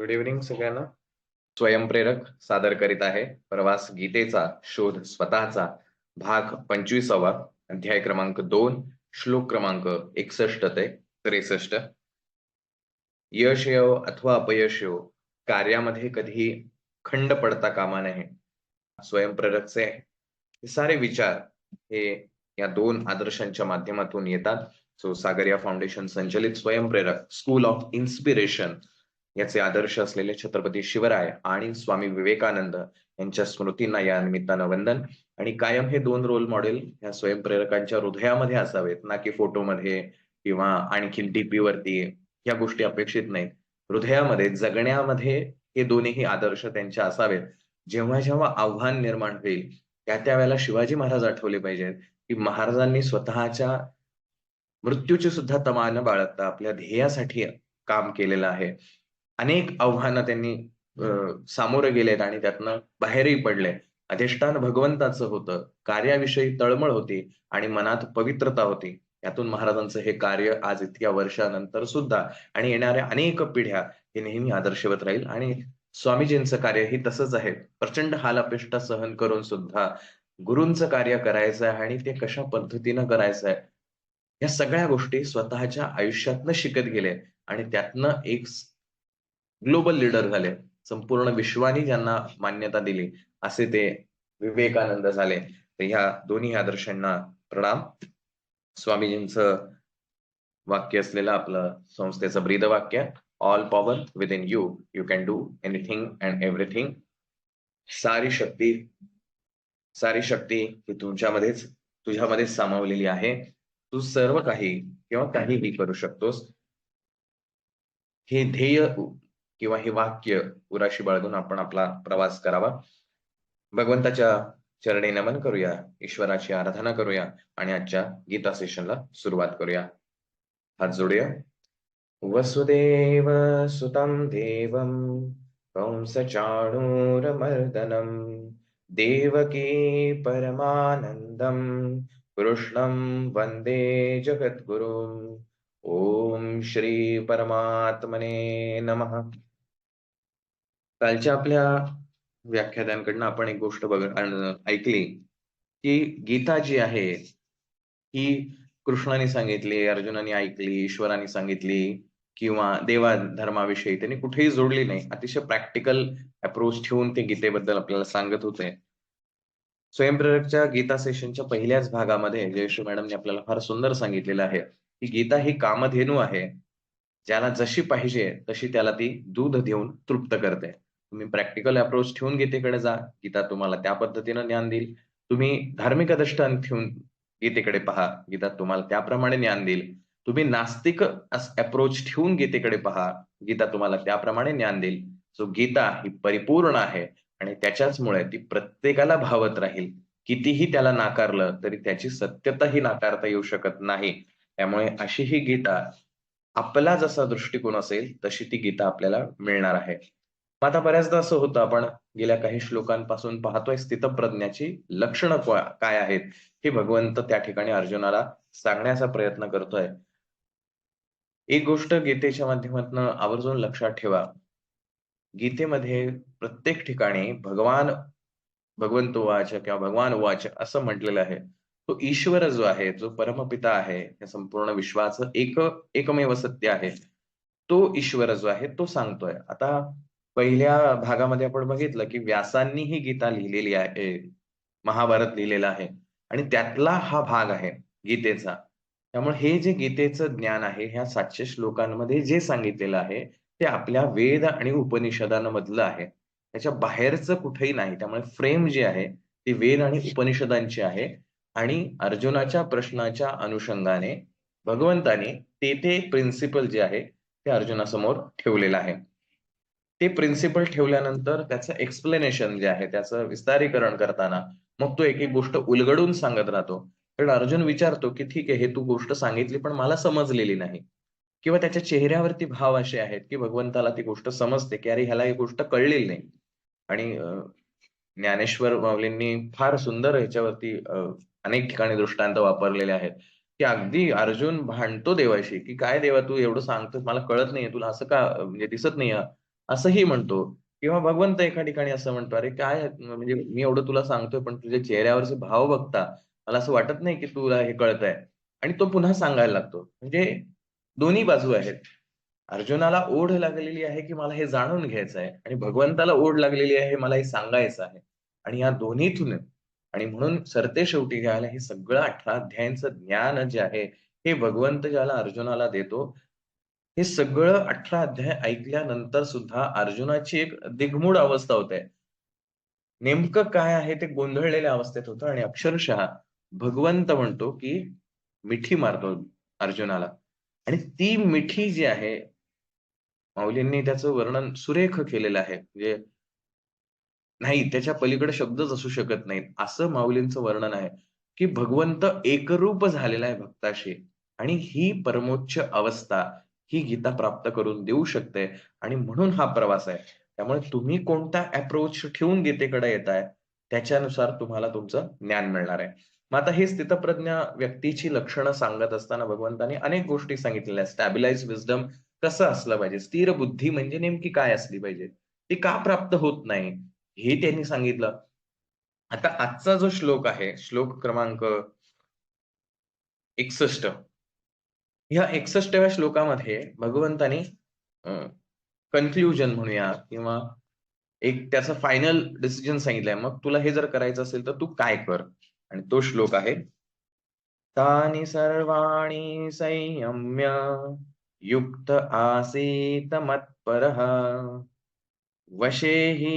Good evening सगळ्यांना. स्वयंप्रेरक सादर करीत आहे प्रवास गीतेचा शोध स्वतःचा भाग 25वा, अध्याय क्रमांक 2, श्लोक क्रमांक 61 ते 63. यश येवो अथवा अपयश येवो, कार्यामध्ये कधी खंड पडता कामा नये. स्वयंप्रेरकचे हे सारे विचार हे या दोन आदर्शांच्या माध्यमातून येतात. सो सागरिया फाउंडेशन संचलित स्वयंप्रेरक स्कूल ऑफ इन्स्पिरेशन याचे आदर्श असलेले छत्रपती शिवराय आणि स्वामी विवेकानंद यांच्या स्मृतींना या निमित्तानं वंदन. आणि कायम हे दोन रोल मॉडेल या स्वयंप्रेरकांच्या हृदयामध्ये असावेत, ना की फोटोमध्ये किंवा आणखी डीपी वरती. या गोष्टी अपेक्षित नाहीत. हृदयामध्ये जगण्यामध्ये हे दोन्ही आदर्श त्यांच्या असावेत. जेव्हा जेव्हा आव्हान निर्माण होईल त्या वेळेला शिवाजी महाराज आठवले पाहिजेत, की महाराजांनी स्वतःच्या मृत्यूची सुद्धा तमा न बाळगता आपल्या ध्येयासाठी काम केलेलं आहे. अनेक आव्हानं त्यांनी सामोरे गेलेत आणि त्यातनं बाहेरही पडले. अधिष्ठान भगवंताचं होतं, कार्याविषयी तळमळ होती आणि मनात पवित्रता होती. यातून महाराजांचं हे कार्य आज इतक्या वर्षानंतर सुद्धा आणि येणाऱ्या अनेक पिढ्या हे नेहमी आदर्शवत राहील. आणि स्वामीजींचं कार्यही तसंच आहे. प्रचंड हाल-अपेष्टा सहन करून सुद्धा गुरूंचं कार्य करायचं आहे आणि ते कशा पद्धतीनं करायचं आहे, या सगळ्या गोष्टी स्वतःच्या आयुष्यातनं शिकत गेले आणि त्यातनं एक ग्लोबल लीडर झाले. संपूर्ण विश्वाने ज्यांना मान्यता दिली असे ते विवेकानंद झाले. तर ह्या दोन्ही आदर्शांना प्रणाम. स्वामीजींचं वाक्य असलेलं आपलं संस्थेचं ब्रीदवाक्य, all power within you, you can do anything and everything. सारी शक्ती ही तुझ्यामध्येच सामावलेली आहे. तू सर्व काही किंवा काहीही करू शकतोस. हे ध्येय किंवा हे वाक्य उराशी बाळगून आपण आपला प्रवास करावा. भगवंताच्या चरणी नमन करूया, ईश्वराची आराधना करूया आणि आजच्या गीता सेशनला सुरुवात करूया. हात जोडूया. वसुदेव सुतं देवं कंसचाणूरमर्दनं देवकी परमानंदं कृष्णं वंदे जगद्गुरुं. ओम श्री परमात्मने नमः. कालच्या आपल्या व्याख्यानांकडनं आपण एक गोष्ट ऐकली की गीता जी आहे ही कृष्णाने सांगितली, अर्जुनाने ऐकली, ईश्वराने सांगितली किंवा देवा धर्माविषयी त्यांनी कुठेही जोडली नाही. अतिशय प्रॅक्टिकल अप्रोच ठेवून ते गीतेबद्दल आपल्याला सांगत होते. स्वयंप्रेरकच्या गीता सेशनच्या पहिल्याच भागामध्ये जयश्री मॅडमने आपल्याला फार सुंदर सांगितलेलं आहे की गीता ही कामधेनू आहे. ज्याला जशी पाहिजे तशी त्याला ती दूध देऊन तृप्त करते. तुम्ही प्रॅक्टिकल अप्रोच ठेवून गीतेकडे जा, गीता तुम्हाला त्या पद्धतीनं ज्ञान देईल. तुम्ही धार्मिक अधिष्ठान ठेवून गीतेकडे पहा, गीता तुम्हाला त्याप्रमाणे ज्ञान देईल. तुम्ही नास्तिक अप्रोच ठेवून गीतेकडे पहा, गीता तुम्हाला त्याप्रमाणे ज्ञान देईल. सो गीता ही परिपूर्ण आहे आणि त्याच्याचमुळे ती प्रत्येकाला भावत राहील. कितीही त्याला नाकारलं तरी त्याची सत्यता ही नाकारता येऊ शकत नाही. त्यामुळे अशी ही गीता, आपला जसा दृष्टिकोन असेल तशी ती गीता आपल्याला मिळणार आहे. आता बऱ्याचदा असं होतं, आपण गेल्या काही श्लोकांपासून पाहतोय स्थितप्रज्ञाची लक्षणं काय आहेत हे भगवंत त्या ठिकाणी अर्जुनाला सांगण्याचा प्रयत्न करतोय. एक गोष्ट गीतेच्या माध्यमातून आवर्जून लक्षात ठेवा. गीतेमध्ये प्रत्येक ठिकाणी भगवंत वाच किंवा भगवान वाच असं म्हटलेलं आहे. तो ईश्वर जो आहे, जो परमपिता आहे, या संपूर्ण विश्वाचं एकमेव सत्य आहे, तो ईश्वर जो आहे तो सांगतोय. आता पहिल्या भागामध्ये आपण बघितलं की व्यासांनी ही गीता लिहिलेली आहे, महाभारत लिहिलेलं आहे आणि त्यातला हा भाग आहे गीतेचा. त्यामुळे हे जे गीतेचं ज्ञान आहे, ह्या 700 श्लोकांमध्ये जे सांगितलेलं आहे ते आपल्या वेद आणि उपनिषदांमधलं आहे. त्याच्या बाहेरचं कुठेही नाही. त्यामुळे फ्रेम जी आहे ती वेद आणि उपनिषदांची आहे आणि अर्जुनाच्या प्रश्नाच्या अनुषंगाने भगवंताने ते प्रिन्सिपल जे आहे ते अर्जुनासमोर ठेवलेलं आहे. ते प्रिन्सिपल ठेवल्यानंतर त्याचं एक्सप्लेनेशन जे आहे, त्याचं विस्तारीकरण करताना मग तो एक एक गोष्ट उलगडून सांगत राहतो. कारण अर्जुन विचारतो की ठीक आहे, हे तू गोष्ट सांगितली पण मला समजलेली नाही. किंवा त्याच्या चेहऱ्यावरती भाव असे आहेत की भगवंताला ती गोष्ट समजते की अरे ह्याला ही गोष्ट कळलेली नाही. आणि ज्ञानेश्वर माऊलींनी फार सुंदर ह्याच्यावरती अनेक ठिकाणी दृष्टांत वापरलेले आहेत की अगदी अर्जुन भांडतो देवाशी की काय देवा, तू एवढं सांगतोस, मला कळत नाहीये, तुला असं का म्हणजे दिसत नाहीये असंही म्हणतो. किंवा भगवंत एका ठिकाणी असं म्हणतो, "अरे काय म्हणजे मी एवढं तुला सांगतोय, पण तुझ्या चेहऱ्यावरचे भाव बघता मला असं वाटत नाही की तुला हे कळतंय." आणि तो पुन्हा सांगायला लागतो. म्हणजे दोन्ही बाजू आहेत. अर्जुनाला ओढ लागलेली आहे, की मला हे जाणून घ्यायचं आहे आणि भगवंताला ओढ लागलेली आहे, मला हे सांगायचं आहे. आणि या दोन्हीतून आणि म्हणून सरतेशेवटी ज्यावेळेला हे सगळं 18 अध्यायांचं ज्ञान जे आहे, हे भगवंत ज्याला अर्जुनाला देतो, हे सगळं 18 अध्याय ऐकल्यानंतर सुद्धा अर्जुनाची एक दिगंमूढ अवस्था होते. नेमकं काय आहे ते गोंधळलेल्या अवस्थेत होतं आणि अक्षरशः भगवंत म्हणतो, की मिठी मारतो अर्जुनाला आणि ती मिठी जी आहे, माऊलींनी त्याचं वर्णन सुरेख केलेलं आहे. म्हणजे नाही, त्याच्या पलीकडे शब्दच असू शकत नाहीत. असं माऊलींचं वर्णन आहे, की भगवंत एकरूप झालेला आहे भक्ताशी आणि ही परमोच्च अवस्था ही गीता प्राप्त करून देऊ शकते आणि म्हणून हा प्रवास आहे. त्यामुळे तुम्ही कोणता अप्रोच ठेवून गीतेकडे येताय, त्याच्यानुसार तुम्हाला तुमचं ज्ञान मिळणार आहे. मग आता हे स्थितप्रज्ञ व्यक्तीची लक्षणं सांगत असताना भगवंतांनी अनेक गोष्टी सांगितलेल्या आहेत. स्टॅबिलाइज्ड विस्डम कसं असलं पाहिजे? स्थिर बुद्धी म्हणजे नेमकी काय असली पाहिजे? ती का प्राप्त होत नाही? हे त्यांनी सांगितलं. आता आजचा जो श्लोक आहे, श्लोक क्रमांक 61. ह्या 61व्या श्लोकामध्ये भगवंतानी कन्क्लुजन म्हणूया किंवा एक त्याचं फायनल डिसिजन सांगितलंय. मग तुला हे जर करायचं असेल तर तू काय कर? आणि तो श्लोक आहे, तानि सर्वाणि संयम्य युक्त आसीत मत्परः वशे हि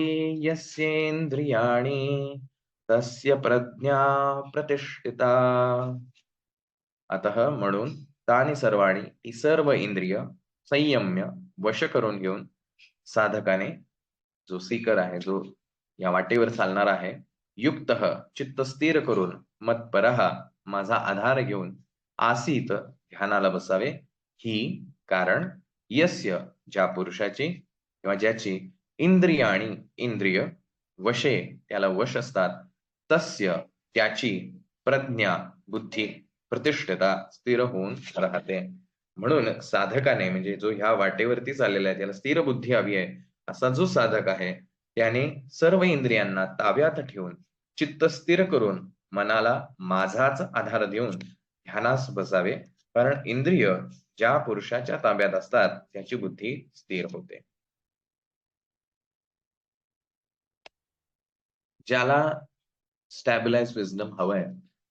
यस्येन्द्रियाणि तस्य प्रज्ञा प्रतिष्ठिता. अतः म्हणून तानि सर्वाणि ही सर्व इंद्रिय संयम्य वश करून घेऊन साधकाने जो सीकर आहे, जो या वाटेवर चालणार आहे, युक्त चित्त स्थिर करून मत्परः माझा आधार घेऊन आसीत ध्यानाला बसावे. ही कारण यस्य ज्या पुरुषाची किंवा ज्याची इंद्रियाणी इंद्रिय वशे त्याला वश असतात, तस्य त्याची प्रज्ञा बुद्धी प्रतिष्ठता स्थिर होऊन राहते. म्हणून साधकाने म्हणजे जो ह्या वाटेवरती चाललेला आहे, त्याला स्थिर बुद्धी हवी आहे. असा जो साधक आहे, त्याने सर्व इंद्रियांना ताब्यात ठेवून चित्त स्थिर करून मनाला माझाच आधार देऊन ध्यानास बसावे. कारण इंद्रिय ज्या पुरुषाच्या ताब्यात असतात, त्याची बुद्धी स्थिर होते. ज्याला स्टॅबिलाइज्ड विस्डम हवंय,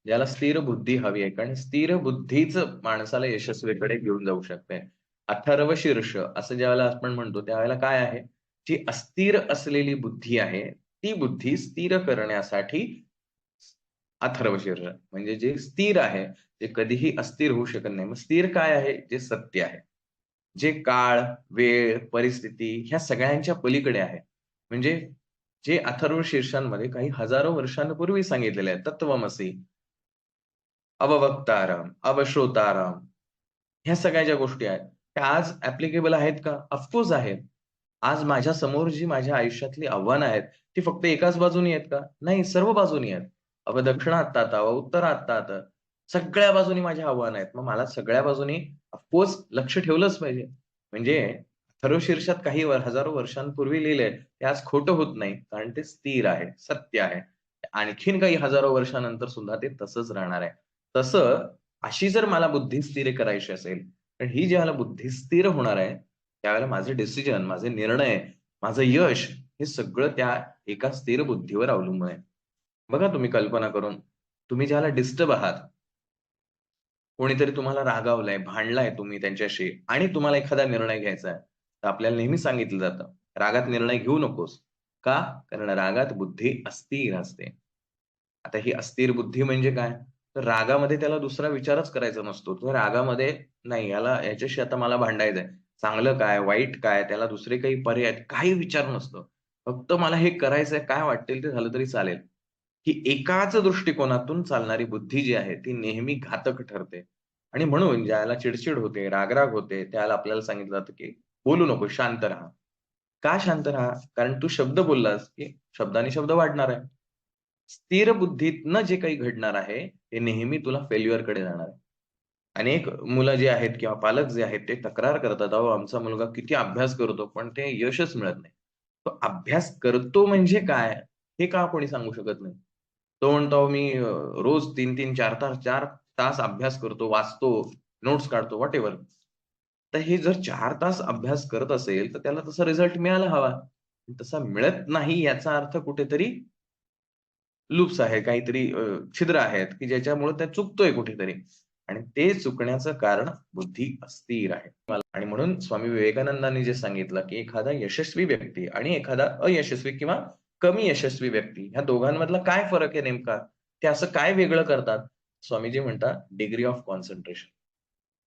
ज्याला स्थिर बुद्धी हवी आहे, कारण स्थिर बुद्धीच माणसाला यशस्वीकडे घेऊन जाऊ शकते. अथर्व शीर्ष असं ज्यावेळेला आपण म्हणतो, त्यावेळेला काय आहे, जी अस्थिर असलेली बुद्धी आहे, ती बुद्धी स्थिर करण्यासाठी अथर्व शीर्ष म्हणजे जे स्थिर आहे, ते कधीही अस्थिर होऊ शकत नाही. मग स्थिर काय आहे? जे सत्य आहे. जे काळ, वेळ, परिस्थिती ह्या सगळ्यांच्या पलीकडे आहे. म्हणजे जे अथर्व शीर्षांमध्ये काही हजारो वर्षांपूर्वी सांगितलेले आहे. तत्त्वमसी, अववक्तारम, अवश्रोतारम ह्या सगळ्या ज्या गोष्टी आहेत, त्या आज ॲप्लिकेबल आहेत का? ऑफकोर्स आहेत. आज माझ्या समोर जी माझ्या आयुष्यातली आव्हानं आहेत, ती फक्त एकाच बाजूनी आहेत का? नाही, सर्व बाजूनी आहेत. दक्षिणात तात, उत्तरात तात. सगळ्या बाजूनी माझी आव्हानं आहेत. मग मला सगळ्या बाजूनी ऑफकोर्स लक्ष ठेवलंच पाहिजे. म्हणजे अथर्वशीर्षात काही हजारो वर्षांपूर्वी लिहिलंय, ते आज खोटं होत नाही. कारण ते स्थिर आहे, सत्य आहे. आणखीन काही हजारो वर्षानंतर सुद्धा ते तसंच राहणार आहे. तसं अशी जर मला बुद्धी स्थिर करायची असेल, तर ही ज्यावेळेला बुद्धी स्थिर होणार आहे, त्यावेळेला माझे डिसिजन, माझे निर्णय, माझं यश हे सगळं त्या एका स्थिर बुद्धीवर अवलंबून आहे. बघा तुम्ही कल्पना करून, तुम्ही ज्याला डिस्टर्ब आहात, कोणीतरी तुम्हाला रागावलंय, भांडलाय तुम्ही त्यांच्याशी आणि तुम्हाला एखादा निर्णय घ्यायचा आहे. तर आपल्याला नेहमी सांगितलं जातं, रागात निर्णय घेऊ नकोस. का? कारण रागात बुद्धी अस्थिर असते. आता ही अस्थिर बुद्धी म्हणजे काय? तर रागामध्ये त्याला दुसरा विचारच करायचा नसतो. तर रागामध्ये नाही याच्याशी आता मला भांडायचंय. चांगलं काय? वाईट काय? त्याला दुसरे काही पर्याय काही विचार नसतो. फक्त मला हे करायचंय, काय वाटेल ते झालं तरी चालेल. ही एकाच दृष्टिकोनातून चालणारी बुद्धी जी आहे, ती नेहमी घातक ठरते. आणि म्हणून ज्याला चिड होते, राग होते, त्याला आपल्याला सांगितलं जातं, की बोलू नको, शांत राहा. का शांत राहा? कारण तू शब्द बोललास, की शब्दाने शब्द वाढणार आहे. स्थिर बुद्धीतनं जे काही घडणार आहे, ते नेहमी तुला फेल्युअरकडे जाणार आहे. अनेक मुलं जे आहेत किंवा पालक जे आहेत ते तक्रार करतात, "अहो, आमचा मुलगा किती अभ्यास करतो, पण ते यशच मिळत नाही." तो अभ्यास करतो म्हणजे काय? हे का कोणी सांगू शकत नाही? तो म्हणतो, "अहो, मी रोज 3-3, 4 तास अभ्यास करतो, वाचतो, नोट्स काढतो, व्हॉटएव्हर." तर हे जर 4 तास अभ्यास करत असेल, तर त्याला तसा रिझल्ट मिळायला हवा. तसा मिळत नाही याचा अर्थ कुठेतरी लूप्स आहे, काहीतरी छिद्र आहेत, की ज्याच्यामुळे त्या चुकतोय कुठेतरी आणि ते चुकण्याचं कारण बुद्धी अस्थिर आहे. आणि म्हणून स्वामी विवेकानंदांनी जे सांगितलं, की एखादा यशस्वी व्यक्ती आणि एखादा अयशस्वी किंवा कमी यशस्वी व्यक्ती ह्या दोघांमधला काय फरक आहे नेमका? ते असं काय वेगळं करतात? स्वामीजी म्हणतात डिग्री ऑफ कॉन्सन्ट्रेशन.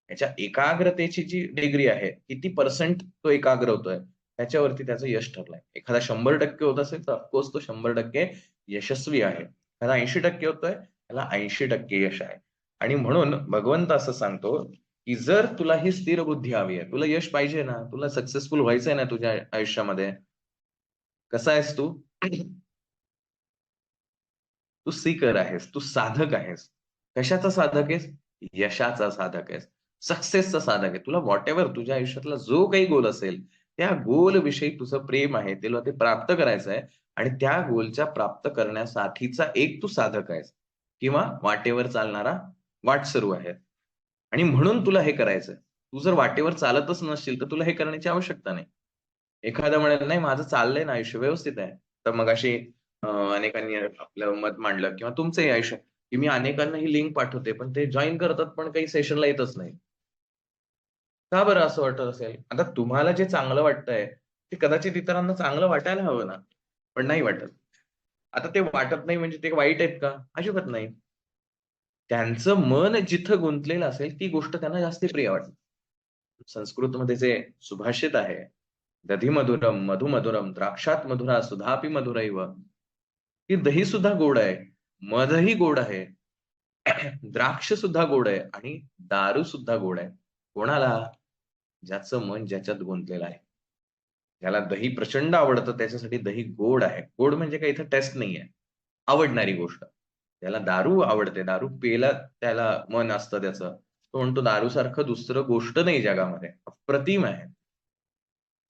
त्याच्या एकाग्रतेची जी डिग्री आहे, किती पर्सेंट तो एकाग्र होतोय, त्याच्यावरती त्याचं यश ठरलंय. एखादा 100% होत असेल, तर ऑफकोर्स तो 100% यशस्वी आहे. एखादा 80% होतोय, त्याला 80% यश आहे. आणि म्हणून भगवंत असं सांगतो, की जर तुला ही स्थिर बुद्धी हवी आहे, तुला यश पाहिजे ना, तुला सक्सेसफुल व्हायचंय ना तुझ्या आयुष्यामध्ये, कसा आहेस तू? तू सीकर आहेस, तू साधक आहेस. कशाचा साधक आहेस? यशाचा साधक आहेस. सक्सेसचा साधक आहे. तुला व्हॉटएव्हर तुझ्या आयुष्यातला जो काही गोल असेल, त्या गोलविषयी तुझं प्रेम आहे. तुला ते प्राप्त करायचं आहे आणि त्या गोलच्या प्राप्त करण्यासाठीचा एक तू साधक आहेस किंवा वाटेवर चालणारा वाटसरू आहे. आणि म्हणून तुला हे करायचंय. तू जर वाटेवर चालतच नसशील, तर तुला हे करण्याची आवश्यकता नाही. एखादा म्हणेल, "नाही माझं चाललंय ना आयुष्य व्यवस्थित आहे." तर मग अशी अनेकांनी आपलं मत मांडलं किंवा तुमचंही आयुष्य, की मी अनेकांना ही लिंक पाठवते, पण ते जॉइन करतात, पण काही सेशनला येतच नाही. का बरं असं वाटत असेल? आता तुम्हाला जे चांगलं वाटतंय, ते कदाचित इतरांना चांगलं वाटायला हवं ना, पण नाही वाटत. आता ते वाटत नाही म्हणजे ते वाईट आहेत का? अजिबात नाही. त्यांचं मन जिथं गुंतलेलं असेल, ती गोष्ट त्यांना जास्ती प्रिय वाटते. संस्कृतमध्ये जे सुभाषित आहे, "दधिमधुरं मधुमधुरं द्राक्षात मधुरा सुधापि मधुरैव." की दही सुद्धा गोड आहे, मधही गोड आहे, द्राक्ष सुद्धा गोड आहे आणि दारू सुद्धा गोड आहे. कोणाला? ज्याचं मन ज्याच्यात गुंतलेलं आहे. ज्याला दही प्रचंड आवडतं त्याच्यासाठी दही गोड आहे. गोड म्हणजे काही इथं टेस्ट नाहीये. आवडणारी गोष्ट. त्याला दारू आवडते, दारू प्यायला त्याला मन असतं त्याचं. तो म्हणतो दारूसारखं दुसरं गोष्ट नाही जगामध्ये. अप्रतिम आहे.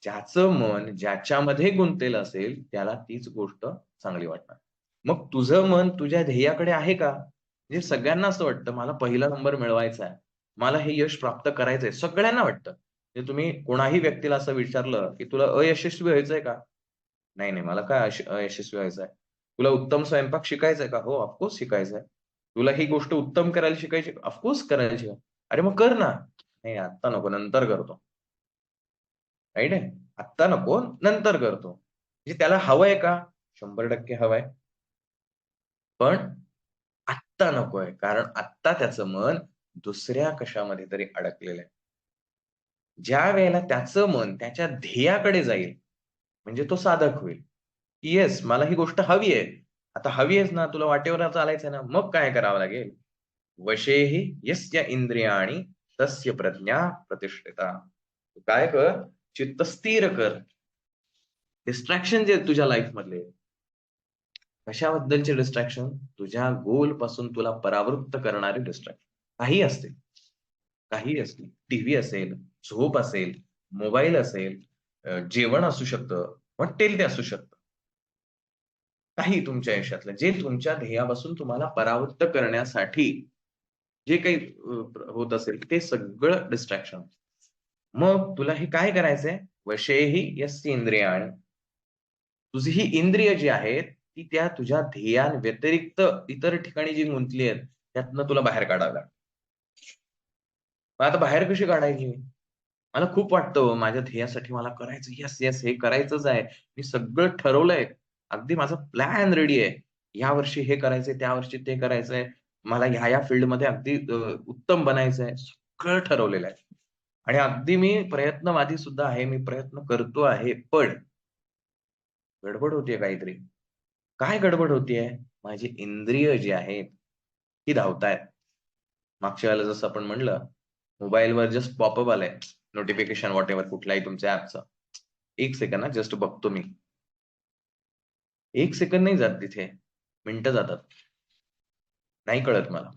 ज्याचं मन ज्याच्यामध्ये गुंतलेलं असेल, त्याला तीच गोष्ट चांगली वाटणार. मग तुझं मन तुझ्या ध्येयाकडे आहे का? म्हणजे सगळ्यांना असं वाटतं, मला पहिला नंबर मिळवायचा आहे. मला हे यश प्राप्त करायचंय. सगळ्यांना वाटतं. म्हणजे तुम्ही कोणाही व्यक्तीला असं विचारलं, की "तुला अयशस्वी व्हायचंय का?" "नाही, नाही. मला काय अयशस्वी व्हायचंय." "तुला उत्तम स्वयंपाक शिकायचाय का?" "हो, ऑफकोर्स शिकायचंय." "तुला ही गोष्ट उत्तम करायला शिकायची का?" "ऑफकोर्स करायची आहे." "अरे मग कर ना." "नाही, आत्ता नको, नंतर करतो." राइट आहे. आत्ता नको, नंतर करतो. म्हणजे त्याला हवंय का? 100% हवंय. पण आत्ता नकोय. कारण आत्ता त्याचं मन दुसऱ्या कशामध्ये तरी अडकलेलं आहे. ज्यावेळेला त्याचं मन त्याच्या ध्येयाकडे जाईल, म्हणजे तो साधक होईल. येस, मला ही गोष्ट हवी आहे. आता हवी आहेस ना, तुला वाटेवर चालायचंय ना, मग काय करावं लागेल? वशेहि यस्य इंद्रियाणि तस्य प्रज्ञा प्रतिष्ठिता. तू काय कर, चित्त स्थिर कर. डिस्ट्रॅक्शन जे आहेत तुझ्या लाईफमधले, कशाबद्दलचे डिस्ट्रॅक्शन? तुझ्या गोलपासून तुला परावृत्त करणारे डिस्ट्रॅक्शन. काहीही असतील. काहीही असतील. टीव्ही असेल, झोप असेल, मोबाईल असेल, जेवण असू शकतं, वाटेल ते असू शकतं. काही तुमच्या आयुष्यातलं, जे तुमच्या ध्येयापासून तुम्हाला परावृत्त करण्यासाठी जे काही होत असेल, ते सगळं डिस्ट्रॅक्शन. मग तुला हे काय करायचंय? वशेही यस्य इंद्रियाणि. तुझी ही इंद्रिय जी आहेत, ती त्या तुझ्या ध्येयाव्यतिरिक्त इतर ठिकाणी जी गुंतली आहेत, त्यातनं तुला बाहेर काढावं लागेल. मग आता बाहेर कशी काढायची? मला खूप वाटतं हो, माझ्या ध्येयासाठी मला करायचं येस, येस हे करायचंच आहे. मी सगळं ठरवलंय. अगदी माझा प्लॅन रेडी आहे. यावर्षी हे करायचंय, त्यावर्षी ते करायचंय. मला ह्या-ह्या फील्डमध्ये अगदी उत्तम बनायचंय. सगळं ठरवलेलं आहे. आणि अगदी मी प्रयत्नवादी सुद्धा आहे. मी प्रयत्न करतो आहे. पण गडबड होतीये काहीतरी. काय गडबड होतीये? माझी इंद्रिय जी आहेत, ती धावतायत. मागच्या वेळेला जसं आपण म्हणलं, मोबाईलवर जस्ट पॉपअप आलंय, नोटिफिकेशन व्हॉटएव्हर कुठल्याही तुमच्या ॲपचं. 1 सेकंद हां, जस्ट बघतो मी. 1 सेकंद नाही जात तिथे, मिनिटं जातात. नाही कळत मला.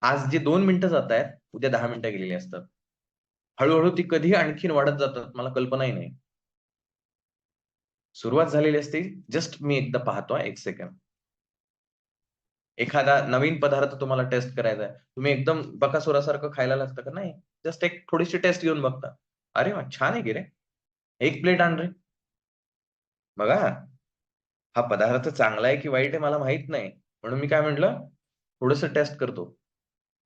आज जे 2 मिनिटं जातायत, उद्या 10 मिनिटं गेलेली असतात. हळू ती कधी आणखीन वाढत जातात मला कल्पनाही नाही. सुरुवात झालेली असते, जस्ट मी एकदा पाहतोय 1 सेकंड. एखादा नवीन पदार्थ तुम्हाला टेस्ट करायचा आहे. तुम्ही एकदम बकासुरासारखं खायला लागता का? नाही. जस्ट एक थोडीशी टेस्ट घेऊन बघता. "अरे वाह! छान आहे की रे. 1 प्लेट आण रे." बघा, हा पदार्थ चांगला आहे की वाईट आहे मला माहीत नाही. म्हणून मी काय म्हटलं, थोडंसं टेस्ट करतो.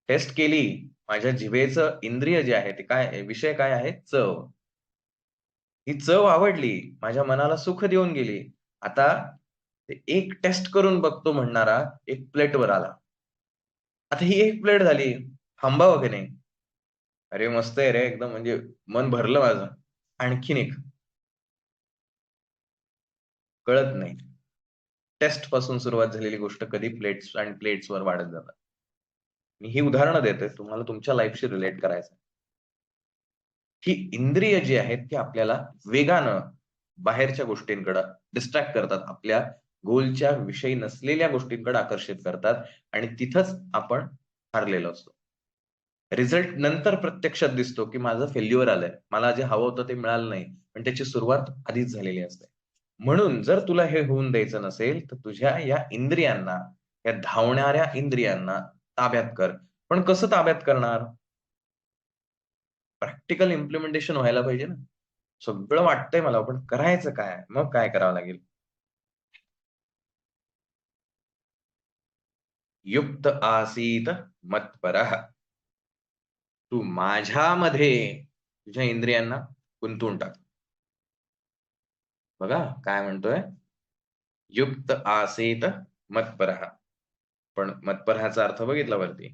टेस्ट केली. माझ्या जिभेचं इंद्रिय जे आहे ते काय विषय काय आहे? चव. ही चव आवडली. माझ्या मनाला सुख देऊन गेली. आता ते एक टेस्ट करून बघतो म्हणणारा एक प्लेटवर आला. आता ही एक प्लेट झाली. थांबावं की नाही? अरे मस्त आहे रे एकदम म्हणजे मन भरलं माझं. आणखीन एक. कळत नाही. टेस्टपासून सुरुवात झालेली गोष्ट कधी प्लेट्स आणि प्लेट्सवर वाढत जातात. मी ही उदाहरणं देतोय तुम्हाला तुमच्या लाईफशी रिलेट करायचं. ही इंद्रिय जी आहेत ती आपल्याला वेगानं बाहेरच्या गोष्टींकडं डिस्ट्रॅक्ट करतात. आपल्या गोलच्या विषयी नसलेल्या गोष्टींकडे आकर्षित करतात आणि तिथंच आपण हारलेलो असतो. रिझल्ट नंतर प्रत्यक्षात दिसतो, की माझं फेल्युअर आलंय. मला जे हवं होतं ते मिळालं नाही. पण त्याची सुरुवात आधीच झालेली असते. म्हणून जर तुला हे होऊन द्यायचं नसेल, तर तुझ्या या इंद्रियांना, या धावणाऱ्या इंद्रियांना ताब्यात कर. पण कसं ताब्यात करणार? प्रॅक्टिकल इम्प्लिमेंटेशन व्हायला पाहिजे ना. सगळं वाटतंय मला, पण करायचं काय? मग काय करावं लागेल? युक्त आसीत मत्परः. तू माझ्यामध्ये तुझ्या इंद्रियांना गुंतवून टाक. बघा काय म्हणतोय? युक्त आसीत मत्परः. पण मत्परहाचा अर्थ बघितला वरती.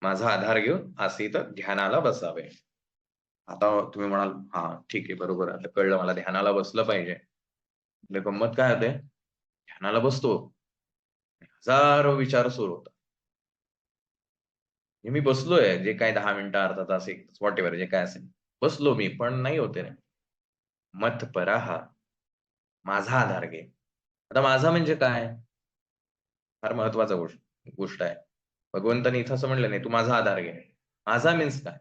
माझा आधार घेऊन आसीत ध्यानाला बसावे. आता तुम्ही म्हणाल, "हां, ठीक आहे, बरोबर आहे. आता कळलं मला ध्यानाला बसलं पाहिजे." म्हणजे गंमत काय होते? ध्यानाला बसतो, हजारो विचार सुरू होतात. मी बसलोय, जे काही 10 मिनिटं, अर्धा तास, 1 तास, व्हॉटएव्हर जे काय असेल. बसलो मी, पण नाही होत आहे. मत्परः. माझा आधार घे. आता माझा म्हणजे काय? फार महत्वाचा गोष्ट आहे. भगवंतांनी इथं असं म्हटलं नाही, "तू माझा आधार घे." माझा मीन्स काय?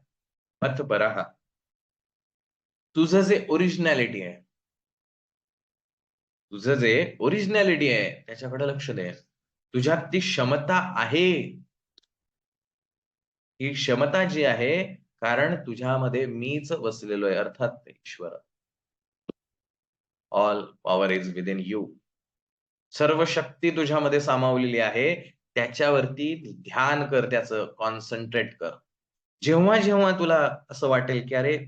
मत्परः. तुझं जे ओरिजिनॅलिटी आहे, तुझं जे ओरिजिनॅलिटी आहे, त्याच्याकडे लक्ष दे. तुझ्यात ती क्षमता आहे. ही क्षमता जी आहे, कारण तुझ्यामध्ये मीच वसलेलो आहे, अर्थात ईश्वर. All power is within you. सर्व शक्ती तुझ्यामध्ये सामावलेली आहे. त्याच्यावरती ध्यान कर त्याचं, कॉन्सन्ट्रेट कर. जेव्हा तुला असं वाटेल, की अरे,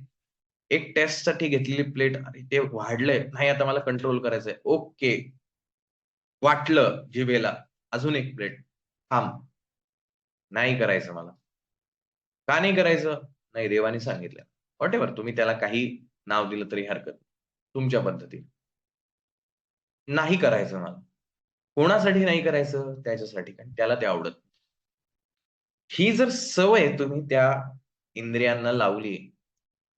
एक टेस्टसाठी घेतलेली प्लेट, अरे ते वाढलंय. नाही आता मला कंट्रोल करायचंय. ओके. वाटलं जिभेला, अजून एक प्लेट. थांब. नाही करायचं मला. का नाही करायचं? नाही देवाने सांगितलं. व्हॉटएव्हर तुम्ही त्याला काही नाव दिलं तरी हरकत नाही. तुमच्या पद्धतीने. नाही करायचं मला. कोणासाठी नाही करायचं? त्याच्यासाठी कारण त्याला ते आवडत. ही जर सवय तुम्ही त्या इंद्रियांना लावली,